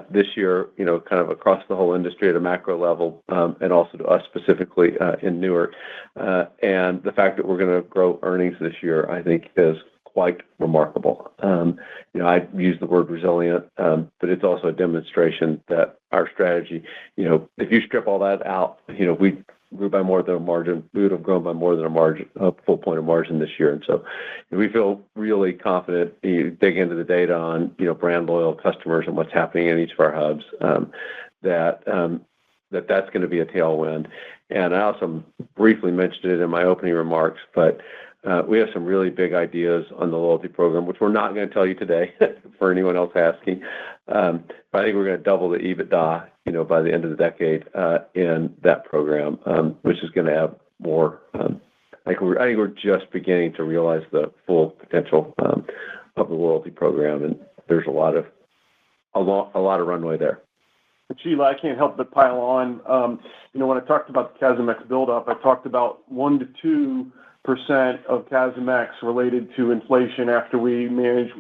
this year, kind of across the whole industry at a macro level, and also to us specifically in Newark. And the fact that we're going to grow earnings this year, I think, is quite remarkable. I use the word resilient, but it's also a demonstration that our strategy, if you strip all that out, we grew by more than a margin. We would have grown by more than a full point of margin this year. And so we feel really confident. You dig into the data on, brand loyal customers and what's happening in each of our hubs, that's going to be a tailwind. And I also briefly mentioned it in my opening remarks, but we have some really big ideas on the loyalty program, which we're not going to tell you today for anyone else asking. But I think we're going to double the EBITDA, by the end of the decade in that program, which is going to have more. I think we're just beginning to realize the full potential of the loyalty program, and there's a lot of runway there. Sheila, I can't help but pile on. When I talked about the CASM-ex buildup, I talked about 1 to 2% of CASM-ex related to inflation after we manage,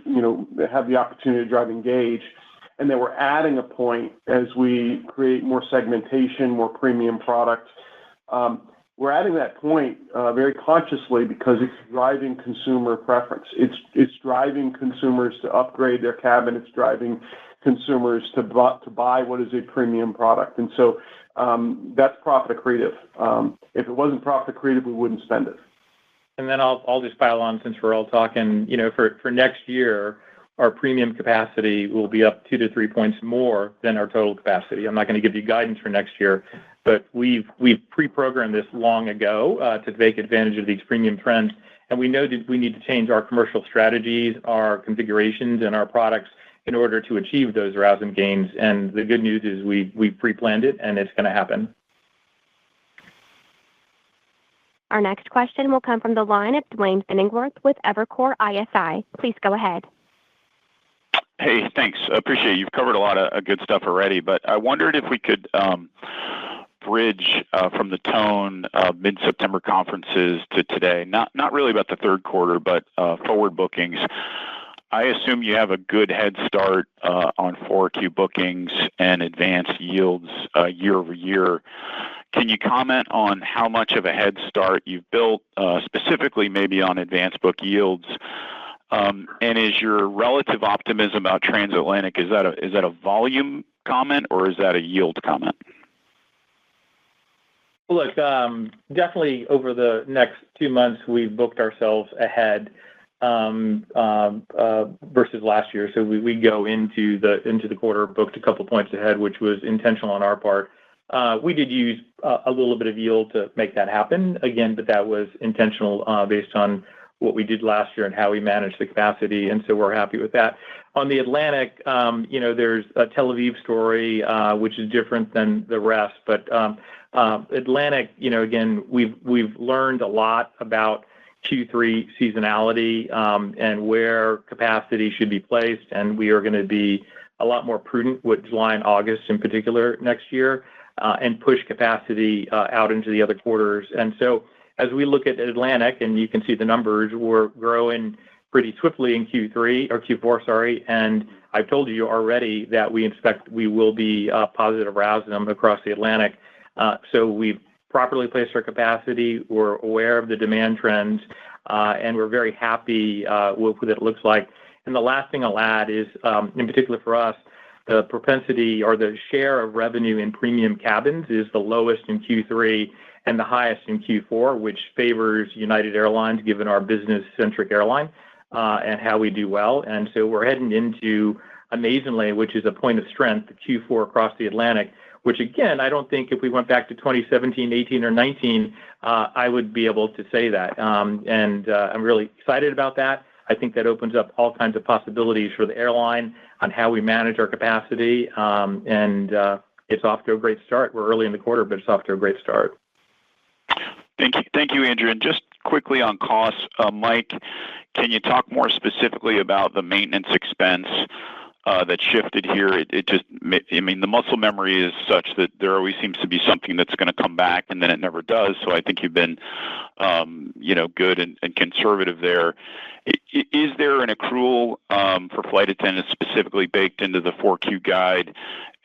have the opportunity to drive engage. And then we're adding a point as we create more segmentation, more premium product. We're adding that point very consciously because it's driving consumer preference. It's driving consumers to upgrade their cabin. It's driving consumers to buy what is a premium product. And so that's profit accretive. If it wasn't profit accretive, we wouldn't spend it. And then I'll just pile on since we're all talking, for next year, our premium capacity will be up 2 to 3 points more than our total capacity. I'm not going to give you guidance for next year, but we've pre-programmed this long ago to take advantage of these premium trends. And we know that we need to change our commercial strategies, our configurations, and our products in order to achieve those RASM gains. And the good news is we pre-planned it, and it's going to happen. Our next question will come from the line of Duane Pfennigwerth with Evercore ISI. Please go ahead. Hey, thanks. Appreciate it. You've covered a lot of good stuff already, but I wondered if we could bridge from the tone of mid-September conferences to today. Not really about the third quarter, but forward bookings. I assume you have a good head start on 4Q bookings and advanced yields year over year. Can you comment on how much of a head start you've built, specifically maybe on advanced book yields? And is your relative optimism about transatlantic, is that a volume comment or is that a yield comment? Look, definitely over the next 2 months, we've booked ourselves ahead versus last year. So we go into the quarter booked a couple points ahead, which was intentional on our part. We did use a little bit of yield to make that happen again, but that was intentional based on what we did last year and how we managed the capacity, and so we're happy with that. On the Atlantic, there's a Tel Aviv story, which is different than the rest, but Atlantic, again, we've learned a lot about Q3 seasonality and where capacity should be placed, and we are going to be a lot more prudent with July and August in particular next year, and push capacity out into the other quarters. And so as we look at Atlantic, and you can see the numbers, we're growing pretty swiftly in Q4, sorry, and I've told you already that we expect we will be positive RASM across the Atlantic. So we've properly placed our capacity, we're aware of the demand trends, and we're very happy with what it looks like. And the last thing I'll add is, in particular for us, the propensity or the share of revenue in premium cabins is the lowest in Q3 and the highest in Q4, which favors United Airlines, given our business-centric airline, and how we do well. And so we're heading into, amazingly, which is a point of strength, Q4 across the Atlantic, which, again, I don't think if we went back to 2017, 18, or 19, I would be able to say that. And I'm really excited about that. I think that opens up all kinds of possibilities for the airline on how we manage our capacity, and it's off to a great start. We're early in the quarter, but it's off to a great start. Thank you, Andrew. And just quickly on costs, Mike, can you talk more specifically about the maintenance expense that shifted here? The muscle memory is such that there always seems to be something that's going to come back, and then it never does. So I think you've been, good and conservative there. Is there an accrual for flight attendants specifically baked into the 4Q guide?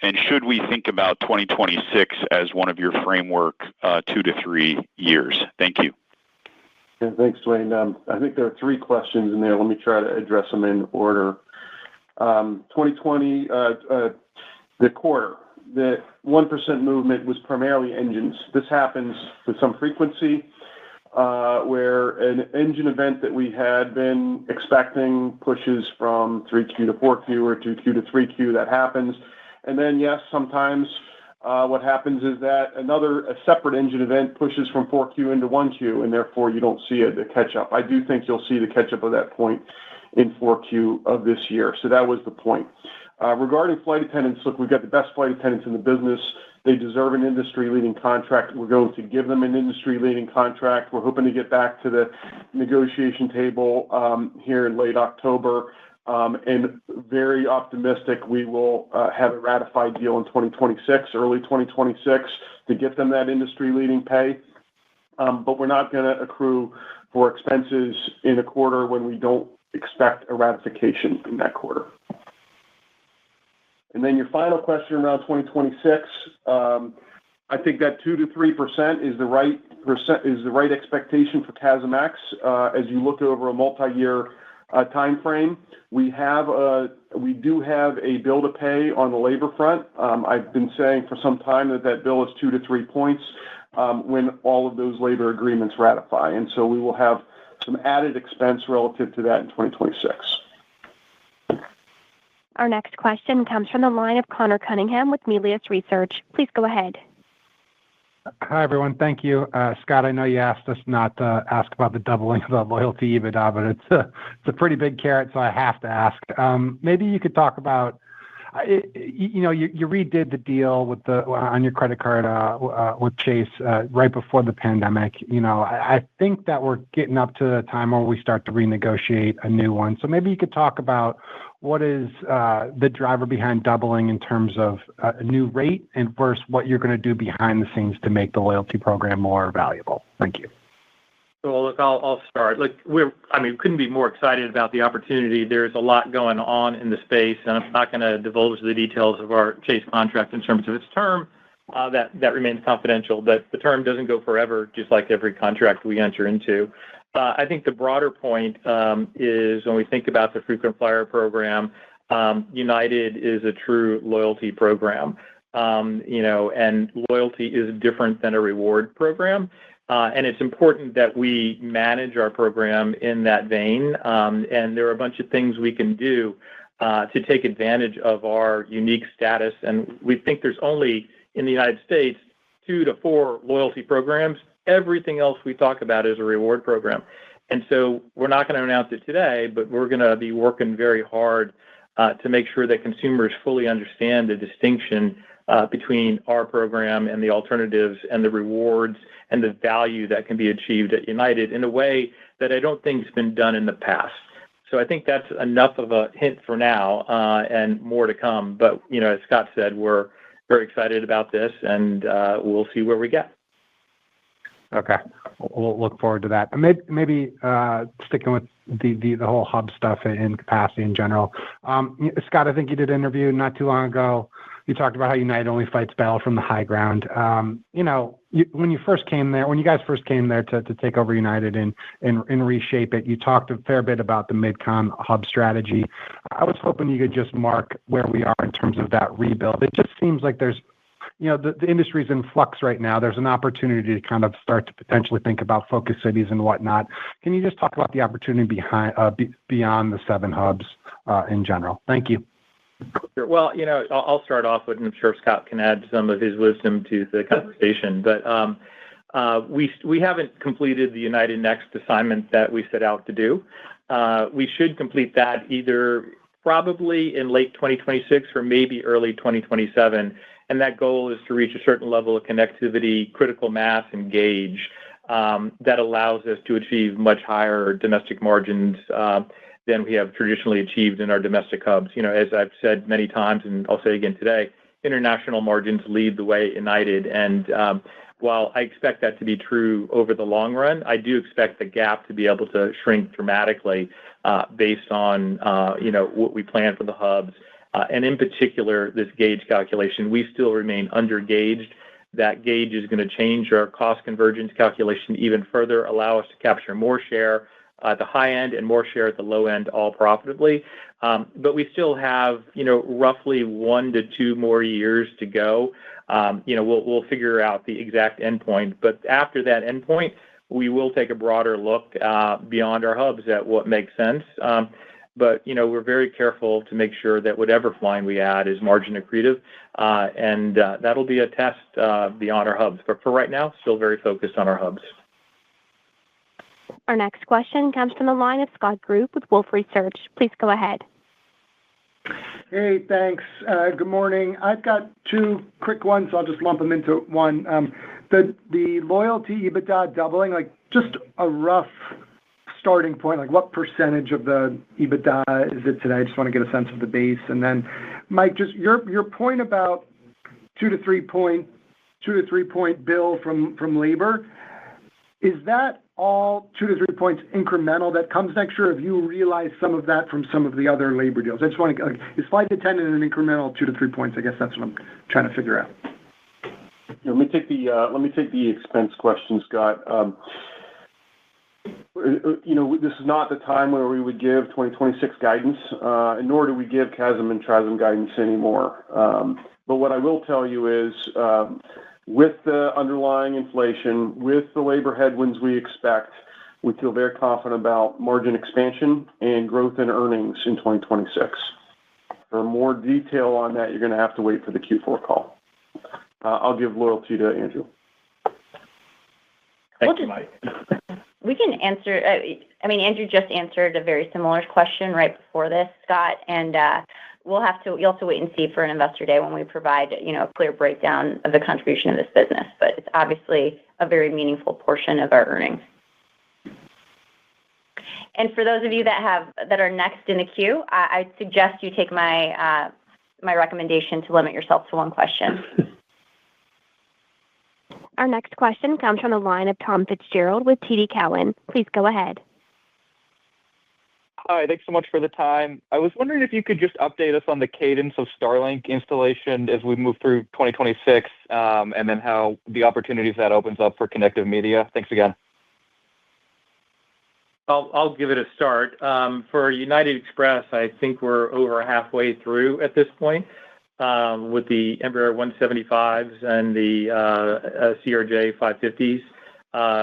And should we think about 2026 as one of your framework 2 to 3 years? Thank you. Yeah, thanks, Duane. I think there are 3 questions in there. Let me try to address them in order. 2020, the quarter, the 1% movement was primarily engines. This happens with some frequency, where an engine event that we had been expecting pushes from 3Q to 4Q or 2Q to 3Q. That happens. And then, yes, sometimes what happens is that a separate engine event pushes from 4Q into 1Q, and therefore you don't see the catch-up. I do think you'll see the catch-up of that point in 4Q of this year. So that was the point. Regarding flight attendants, look, we've got the best flight attendants in the business. They deserve an industry-leading contract. We're going to give them an industry-leading contract. We're hoping to get back to the negotiation table here in late October. and very optimistic we will have a ratified deal in 2026, early 2026, to get them that industry-leading pay. But we're not going to accrue for expenses in a quarter when we don't expect a ratification in that quarter. And then your final question around 2026, I think that 2 to 3% is the right expectation for CASM-ex as you look over a multi-year time frame. We do have a bill to pay on the labor front. I've been saying for some time that bill is 2 to 3 points when all of those labor agreements ratify, and so we will have some added expense relative to that in 2026. Our next question comes from the line of Connor Cunningham with Melius Research. Please go ahead. Hi, everyone. Thank you. Scott, I know you asked us not to ask about the doubling of the loyalty EBITDA, but it's a pretty big carrot, so I have to ask. Maybe you could talk about, you redid the deal on your credit card with Chase right before the pandemic. I think that we're getting up to the time where we start to renegotiate a new one. So maybe you could talk about what is the driver behind doubling in terms of a new rate and versus what you're going to do behind the scenes to make the loyalty program more valuable. Thank you. Well, look, I'll start. Look, we couldn't be more excited about the opportunity. There's a lot going on in the space, and I'm not going to divulge the details of our Chase contract in terms of its term. That remains confidential, but the term doesn't go forever, just like every contract we enter into. I think the broader point is when we think about the frequent flyer program, United is a true loyalty program, and loyalty is different than a reward program. And it's important that we manage our program in that vein. And there are a bunch of things we can do to take advantage of our unique status. And we think there's only, in the United States, 2 to 4 loyalty programs. Everything else we talk about is a reward program. And so we're not going to announce it today, but we're going to be working very hard to make sure that consumers fully understand the distinction between our program and the alternatives and the rewards and the value that can be achieved at United in a way that I don't think has been done in the past. So I think that's enough of a hint for now and more to come. But, as Scott said, we're very excited about this, and we'll see where we get. Okay. We'll look forward to that. Maybe sticking with the whole hub stuff and capacity in general. Scott, I think you did an interview not too long ago. You talked about how United only fights battle from the high ground. When you guys first came there to take over United and reshape it, you talked a fair bit about the mid-con hub strategy. I was hoping you could just mark where we are in terms of that rebuild. It just seems like there's the industry's in flux right now. There's an opportunity to kind of start to potentially think about focus cities and whatnot. Can you just talk about the opportunity beyond the 7 hubs in general? Thank you. Sure. Well, I'll start off with, and I'm sure Scott can add some of his wisdom to the conversation. But we haven't completed the United Next assignment that we set out to do. We should complete that either probably in late 2026 or maybe early 2027. And that goal is to reach a certain level of connectivity, critical mass, and gauge that allows us to achieve much higher domestic margins than we have traditionally achieved in our domestic hubs. As I've said many times, and I'll say again today, international margins lead the way at United. And while I expect that to be true over the long run, I do expect the gap to be able to shrink dramatically based on what we plan for the hubs. And in particular, this gauge calculation, we still remain undergauged. That gauge is going to change our cost convergence calculation even further, allow us to capture more share at the high end and more share at the low end, all profitably. But we still have, roughly 1 to 2 more years to go. We'll figure out the exact endpoint. But after that endpoint, we will take a broader look beyond our hubs at what makes sense. But, we're very careful to make sure that whatever flying we add is margin accretive. And that'll be a test beyond our hubs. But for right now, still very focused on our hubs. Our next question comes from the line of Scott Group with Wolfe Research. Please go ahead. Hey, thanks. Good morning. I've got 2 quick ones. I'll just lump them into one. The loyalty EBITDA doubling, just a rough starting point, like what percentage of the EBITDA is it today? I just want to get a sense of the base. And then, Mike, just your point about 2 to 3 point bill from labor, is that all 2 to 3 points incremental that comes next year? Have you realized some of that from some of the other labor deals? I just want to, is flight attendant an incremental 2 to 3 points? I guess that's what I'm trying to figure out. Let me take the expense question, Scott. This is not the time where we would give 2026 guidance, and nor do we give CASM and TRASM guidance anymore. But what I will tell you is, with the underlying inflation, with the labor headwinds we expect, we feel very confident about margin expansion and growth in earnings in 2026. For more detail on that, you're going to have to wait for the Q4 call. I'll give loyalty to Andrew. Thank you, Mike. We can answer. Andrew just answered a very similar question right before this, Scott, and you'll have to wait and see for an investor day when we provide a clear breakdown of the contribution of this business. But it's obviously a very meaningful portion of our earnings. And for those of you that are next in the queue, I suggest you take my recommendation to limit yourself to one question. Our next question comes from the line of Tom Fitzgerald with TD Cowen. Please go ahead. Hi, thanks so much for the time. I was wondering if you could just update us on the cadence of Starlink installation as we move through 2026, and then how the opportunities that opens up for connected media. Thanks again. I'll give it a start. For United Express, I think we're over halfway through at this point. With the Embraer 175s and the CRJ 550s.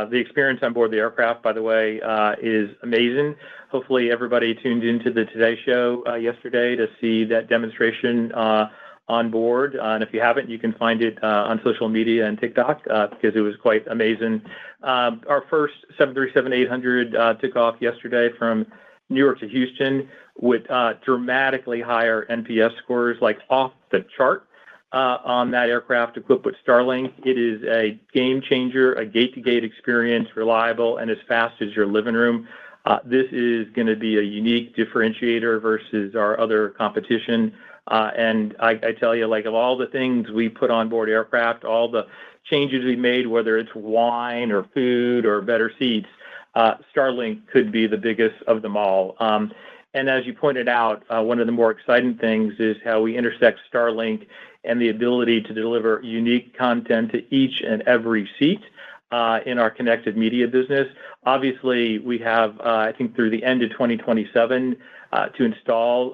The experience on board the aircraft, by the way, is amazing. Hopefully everybody tuned into the Today Show yesterday to see that demonstration on board. And if you haven't, you can find it on social media and TikTok because it was quite amazing. Our first 737-800 took off yesterday from New York to Houston with dramatically higher NPS scores, like off the chart on that aircraft equipped with Starlink. It is a game changer, a gate-to-gate experience, reliable, and as fast as your living room. This is going to be a unique differentiator versus our other competition. And I tell you, like of all the things we put on board aircraft, all the changes we made, whether it's wine or food or better seats, Starlink could be the biggest of them all. And as you pointed out, one of the more exciting things is how we intersect Starlink and the ability to deliver unique content to each and every seat in our connected media business. Obviously, we have, I think, through the end of 2027 to install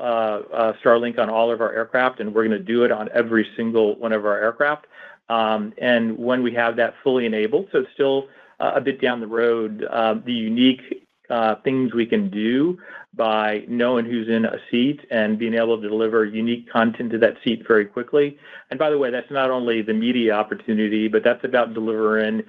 Starlink on all of our aircraft, and we're going to do it on every single one of our aircraft. And when we have that fully enabled, so it's still a bit down the road, the unique things we can do by knowing who's in a seat and being able to deliver unique content to that seat very quickly. And by the way, that's not only the media opportunity, but that's about delivering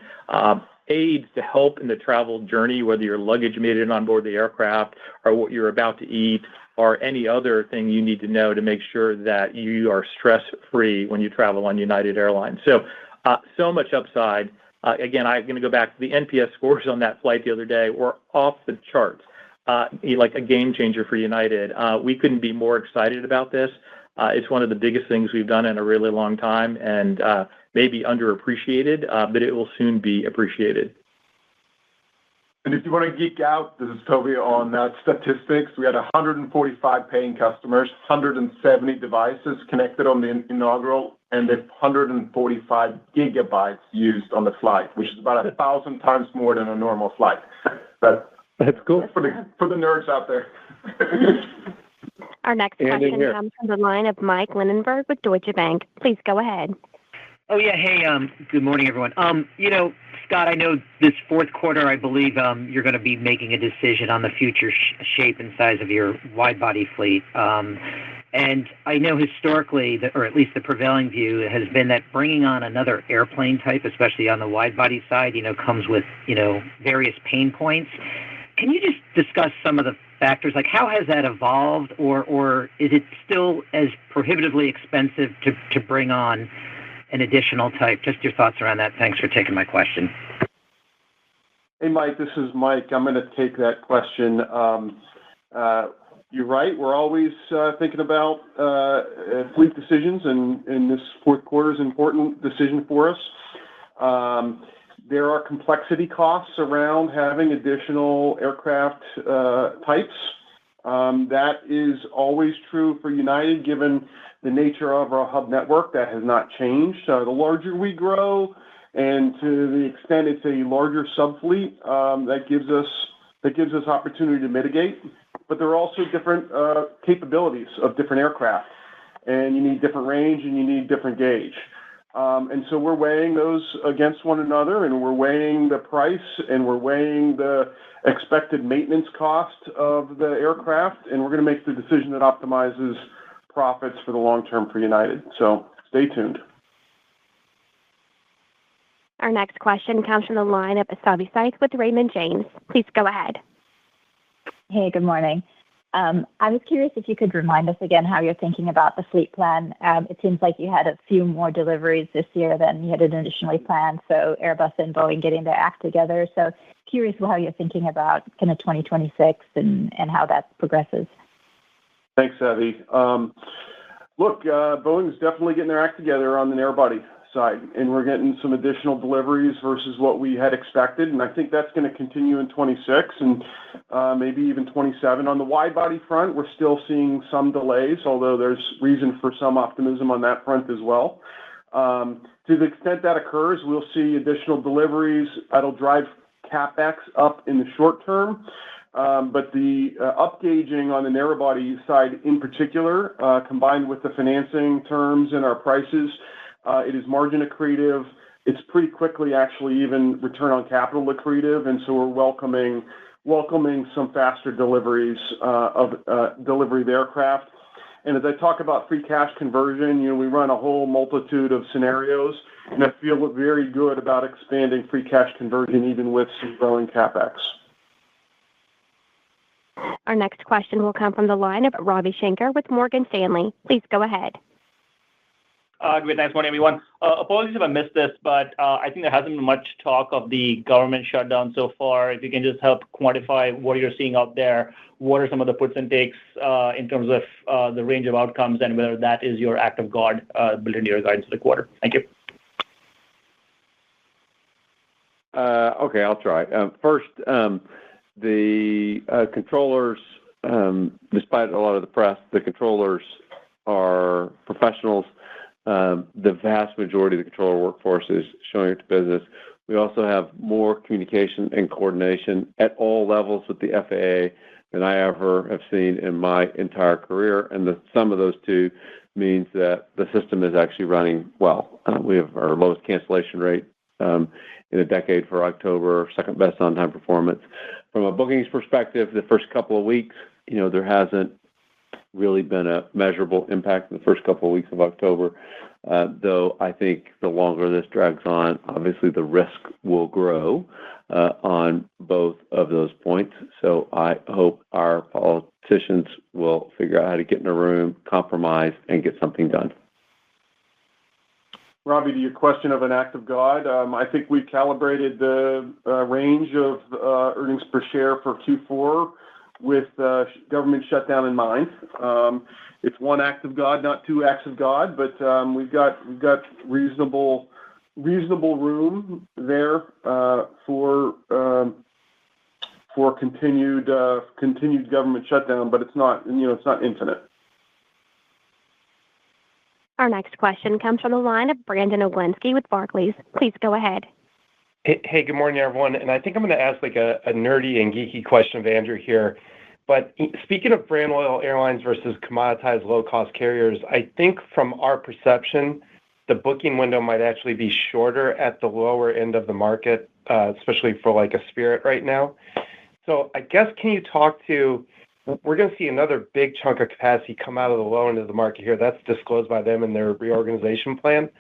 aids to help in the travel journey, whether your luggage made it on board the aircraft or what you're about to eat or any other thing you need to know to make sure that you are stress-free when you travel on United Airlines. So much upside. Again, I'm going to go back to the NPS scores on that flight the other day were off the charts, like a game changer for United. We couldn't be more excited about this. It's one of the biggest things we've done in a really long time and maybe underappreciated, but it will soon be appreciated. And if you want to geek out, this is Toby on statistics. We had 145 paying customers, 170 devices connected on the inaugural, and 145 gigabytes used on the flight, which is about 1,000 times more than a normal flight. That's cool. For the nerds out there. Our next question comes from the line of Mike Linenberg with Deutsche Bank. Please go ahead. Oh, yeah. Hey, good morning, everyone. Scott, I know this fourth quarter, I believe you're going to be making a decision on the future shape and size of your wide-body fleet. And I know historically, or at least the prevailing view, has been that bringing on another airplane type, especially on the wide-body side, comes with, various pain points. Can you just discuss some of the factors? Like, how has that evolved, or is it still as prohibitively expensive to bring on an additional type? Just your thoughts around that. Thanks for taking my question. Hey, Mike, this is Mike. I'm going to take that question. You're right. We're always thinking about fleet decisions, and this fourth quarter is an important decision for us. There are complexity costs around having additional aircraft types. That is always true for United, given the nature of our hub network. That has not changed. The larger we grow, and to the extent it's a larger subfleet, that gives us opportunity to mitigate. But there are also different capabilities of different aircraft, and you need different range and you need different gauge. And so we're weighing those against one another, and we're weighing the price, and we're weighing the expected maintenance cost of the aircraft, and we're going to make the decision that optimizes profits for the long term for United. So stay tuned. Our next question comes from the line of Savi Syth with Raymond James. Please go ahead. Hey, good morning. I was curious if you could remind us again how you're thinking about the fleet plan. It seems like you had a few more deliveries this year than you had initially planned, so Airbus and Boeing getting their act together. So curious how you're thinking about kind of 2026 and how that progresses. Thanks, Savi. Look, Boeing's definitely getting their act together on the narrow-body side, and we're getting some additional deliveries versus what we had expected, and I think that's going to continue in 26 and maybe even 27. On the wide-body front, we're still seeing some delays, although there's reason for some optimism on that front as well. To the extent that occurs, we'll see additional deliveries. That'll drive CapEx up in the short term, but the upgauging on the narrow-body side in particular, combined with the financing terms and our prices, it is margin accretive. It's pretty quickly actually even return on capital accretive, and so we're welcoming some faster deliveries of delivery of aircraft. And as I talk about free cash conversion, we run a whole multitude of scenarios, and I feel very good about expanding free cash conversion even with some growing CapEx. Our next question will come from the line of Ravi Shanker with Morgan Stanley. Please go ahead. Good nice morning, everyone. Apologies if I missed this, but I think there hasn't been much talk of the government shutdown so far. If you can just help quantify what you're seeing out there, what are some of the puts and takes in terms of the range of outcomes and whether that is your act of God built into your guidance for the quarter. Thank you. Okay, I'll try. First, the controllers, despite a lot of the press, the controllers are professionals. The vast majority of the controller workforce is showing up to business. We also have more communication and coordination at all levels with the FAA than I ever have seen in my entire career, and the sum of those two means that the system is actually running well. We have our lowest cancellation rate in a decade for October, second best on-time performance. From a bookings perspective, the first couple of weeks, there hasn't really been a measurable impact in the first couple of weeks of October, though I think the longer this drags on, obviously the risk will grow on both of those points. So I hope our politicians will figure out how to get in a room, compromise, and get something done. Robbie, to your question of an act of God, I think we calibrated the range of earnings per share for Q4 with government shutdown in mind. It's one act of God, not two acts of God, but we've got reasonable room there for continued government shutdown, but it's not infinite. Our next question comes from the line of Brandon Oglenski with Barclays. Please go ahead. Hey, good morning, everyone. And I think I'm going to ask like a nerdy and geeky question of Andrew here. But speaking of brand loyal airlines versus commoditized low-cost carriers, I think from our perception, the booking window might actually be shorter at the lower end of the market, especially for like a Spirit right now. So I guess, can you talk to, we're going to see another big chunk of capacity come out of the low end of the market here. That's disclosed by them in their reorganization plan.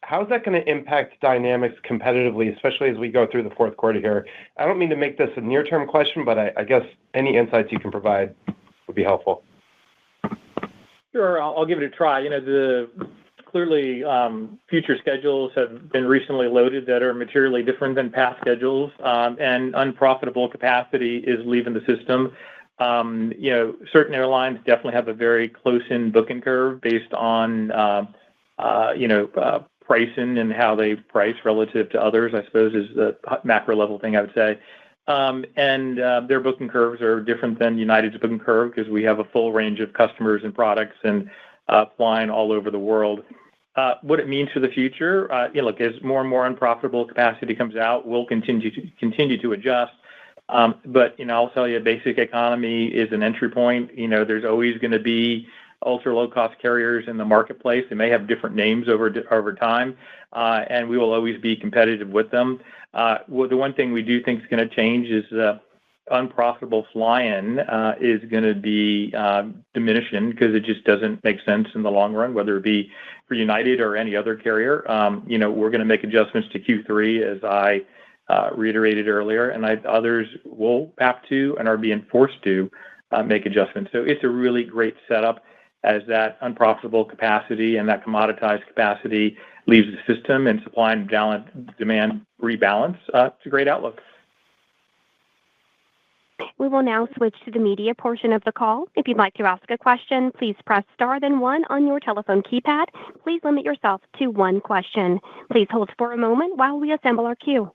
How's that going to impact dynamics competitively, especially as we go through the fourth quarter here? I don't mean to make this a near-term question, but I guess any insights you can provide would be helpful. Sure, I'll give it a try. clearly future schedules have been recently loaded that are materially different than past schedules, and unprofitable capacity is leaving the system. Certain airlines definitely have a very close-in booking curve based on, pricing and how they price relative to others, I suppose, is the macro level thing I would say. And their booking curves are different than United's booking curve because we have a full range of customers and products and flying all over the world. What it means for the future, look, as more and more unprofitable capacity comes out, we'll continue to adjust. But I'll tell you, basic economy is an entry point. There's always going to be ultra low cost carriers in the marketplace. They may have different names over time, and we will always be competitive with them. The one thing we do think is going to change is unprofitable flying is going to be diminishing because it just doesn't make sense in the long run, whether it be for United or any other carrier. We're going to make adjustments to Q3, as I reiterated earlier, and others will have to and are being forced to make adjustments. So it's a really great setup as that unprofitable capacity and that commoditized capacity leaves the system and supply and demand rebalance. It's a great outlook. We will now switch to the media portion of the call. If you'd like to ask a question, please press star then one on your telephone keypad. Please limit yourself to one question. Please hold for a moment while we assemble our queue.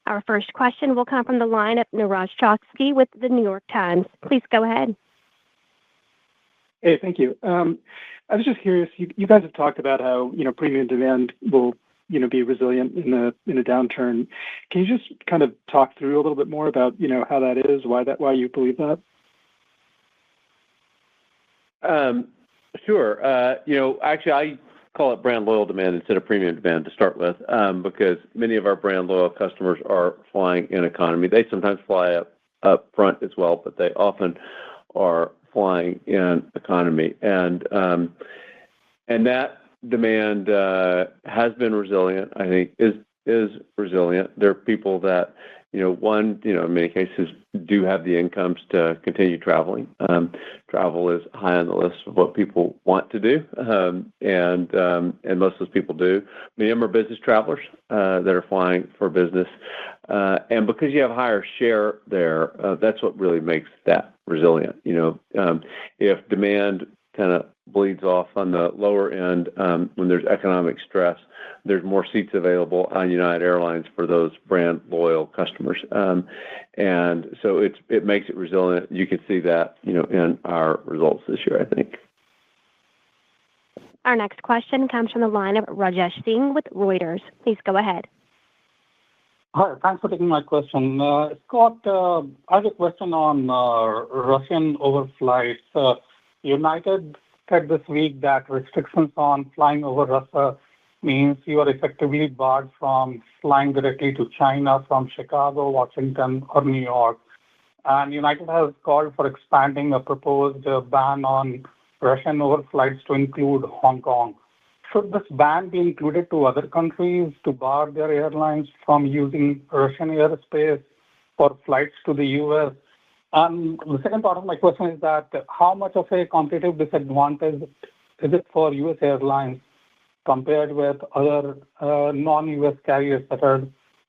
Our first question will come from the line of Niraj Chokshi with the New York Times. Please go ahead. Hey, thank you. I was just curious. You guys have talked about how premium demand will be resilient in a downturn. Can you just kind of talk through a little bit more about how that is, why you believe that? Sure. Actually, I call it brand loyal demand instead of premium demand to start with, because many of our brand loyal customers are flying in economy. They sometimes fly up front as well, but they often are flying in economy, and that demand has been resilient. I think is resilient. There are people that in many cases do have the incomes to continue traveling. Travel is high on the list of what people want to do, and most of those people do. Many of them are business travelers that are flying for business, and because you have higher share there, that's what really makes that resilient. If demand kind of bleeds off on the lower end when there's economic stress, there's more seats available on United Airlines for those brand loyal customers, and so it makes it resilient. You can see that in our results this year, I think. Our next question comes from the line of Rajesh Singh with Reuters. Please go ahead. Hi, thanks for taking my question. Scott, I have a question on Russian overflights. United said this week that restrictions on flying over Russia means you are effectively barred from flying directly to China from Chicago, Washington, or New York. And United has called for expanding a proposed ban on Russian overflights to include Hong Kong. Should this ban be included to other countries to bar their airlines from using Russian airspace for flights to the U.S.? And the second part of my question is that how much of a competitive disadvantage is it for U.S. airlines compared with other non-U.S. carriers that are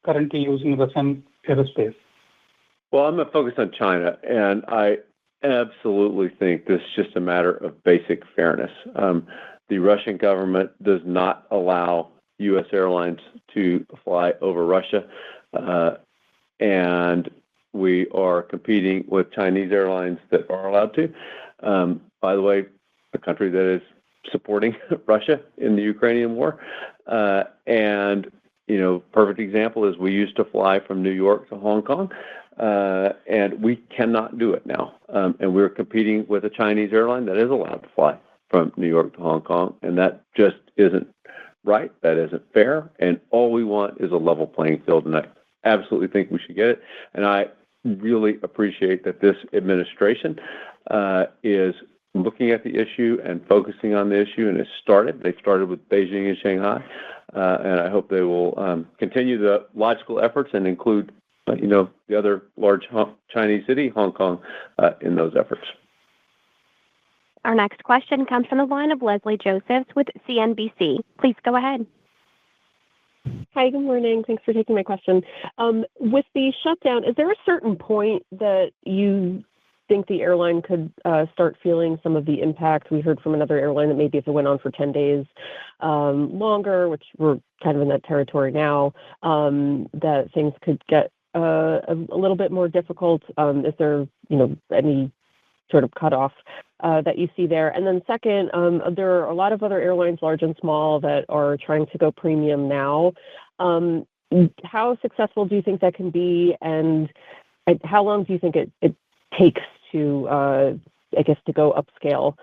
currently using Russian airspace? Well, I'm going to focus on China, and I absolutely think this is just a matter of basic fairness. The Russian government does not allow U.S. airlines to fly over Russia, and we are competing with Chinese airlines that are allowed to. By the way, a country that is supporting Russia in the Ukrainian war. And, perfect example is we used to fly from New York to Hong Kong, and we cannot do it now. And we're competing with a Chinese airline that is allowed to fly from New York to Hong Kong, and that just isn't right. That isn't fair. And all we want is a level playing field, and I absolutely think we should get it. And I really appreciate that this administration is looking at the issue and focusing on the issue, and they started with Beijing and Shanghai, and I hope they will continue the logical efforts and include the other large Chinese city, Hong Kong, in those efforts. Our next question comes from the line of Leslie Josephs with CNBC. Please go ahead. Hi, good morning. Thanks for taking my question. With the shutdown, is there a certain point that you think the airline could start feeling some of the impact? We heard from another airline that maybe if it went on for 10 days longer, which we're kind of in that territory now, that things could get a little bit more difficult. Is there, any sort of cutoff that you see there? And then second, there are a lot of other airlines, large and small, that are trying to go premium now. How successful do you think that can be? And how long do you think it takes to, to go upscale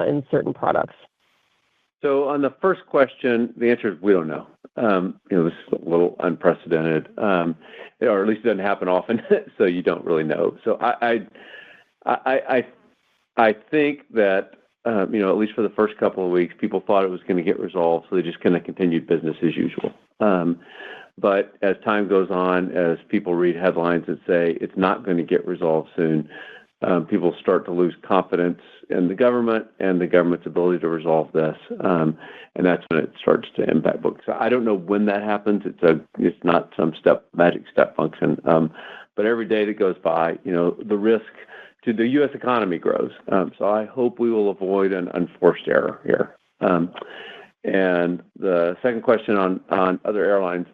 in certain products? So on the first question, the answer is we don't know. This is a little unprecedented, or at least it doesn't happen often, so you don't really know. So I think that, at least for the first couple of weeks, people thought it was going to get resolved, so they just kind of continued business as usual. But as time goes on, as people read headlines that say it's not going to get resolved soon, people start to lose confidence in the government and the government's ability to resolve this, and that's when it starts to impact books. So I don't know when that happens. It's not some magic step function, but every day that goes by, the risk to the U.S. economy grows. So I hope we will avoid an unforced error here. And the second question on other airlines,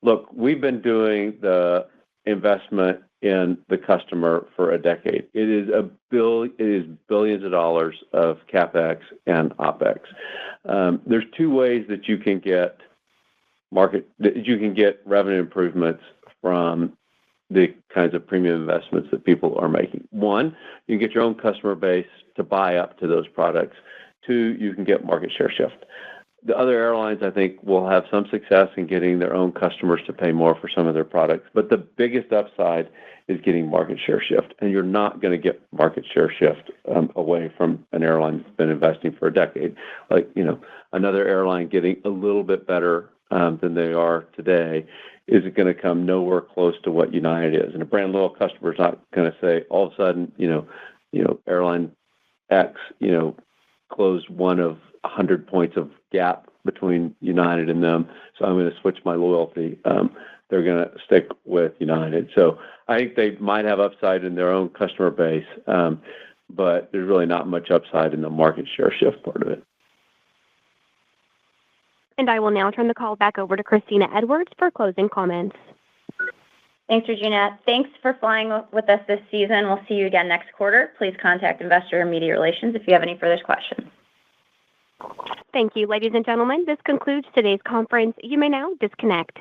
look, we've been doing the investment in the customer for a decade. It is billions of dollars of CapEx and OpEx. There's two ways that you can get revenue improvements from the kinds of premium investments that people are making. One, you can get your own customer base to buy up to those products. Two, you can get market share shift. The other airlines, I think, will have some success in getting their own customers to pay more for some of their products. But the biggest upside is getting market share shift. And you're not going to get market share shift away from an airline that's been investing for a decade. Like, another airline getting a little bit better than they are today is going to come nowhere close to what United is. And a brand loyal customer is not going to say all of a sudden, airline X, closed one of 100 points of gap between United and them, so I'm going to switch my loyalty. They're going to stick with United. So I think they might have upside in their own customer base, but there's really not much upside in the market share shift part of it. And I will now turn the call back over to Christina Edwards for closing comments. Thanks, Regina. Thanks for flying with us this season. We'll see you again next quarter. Please contact Investor or Media Relations if you have any further questions. Thank you, ladies and gentlemen. This concludes today's conference. You may now disconnect.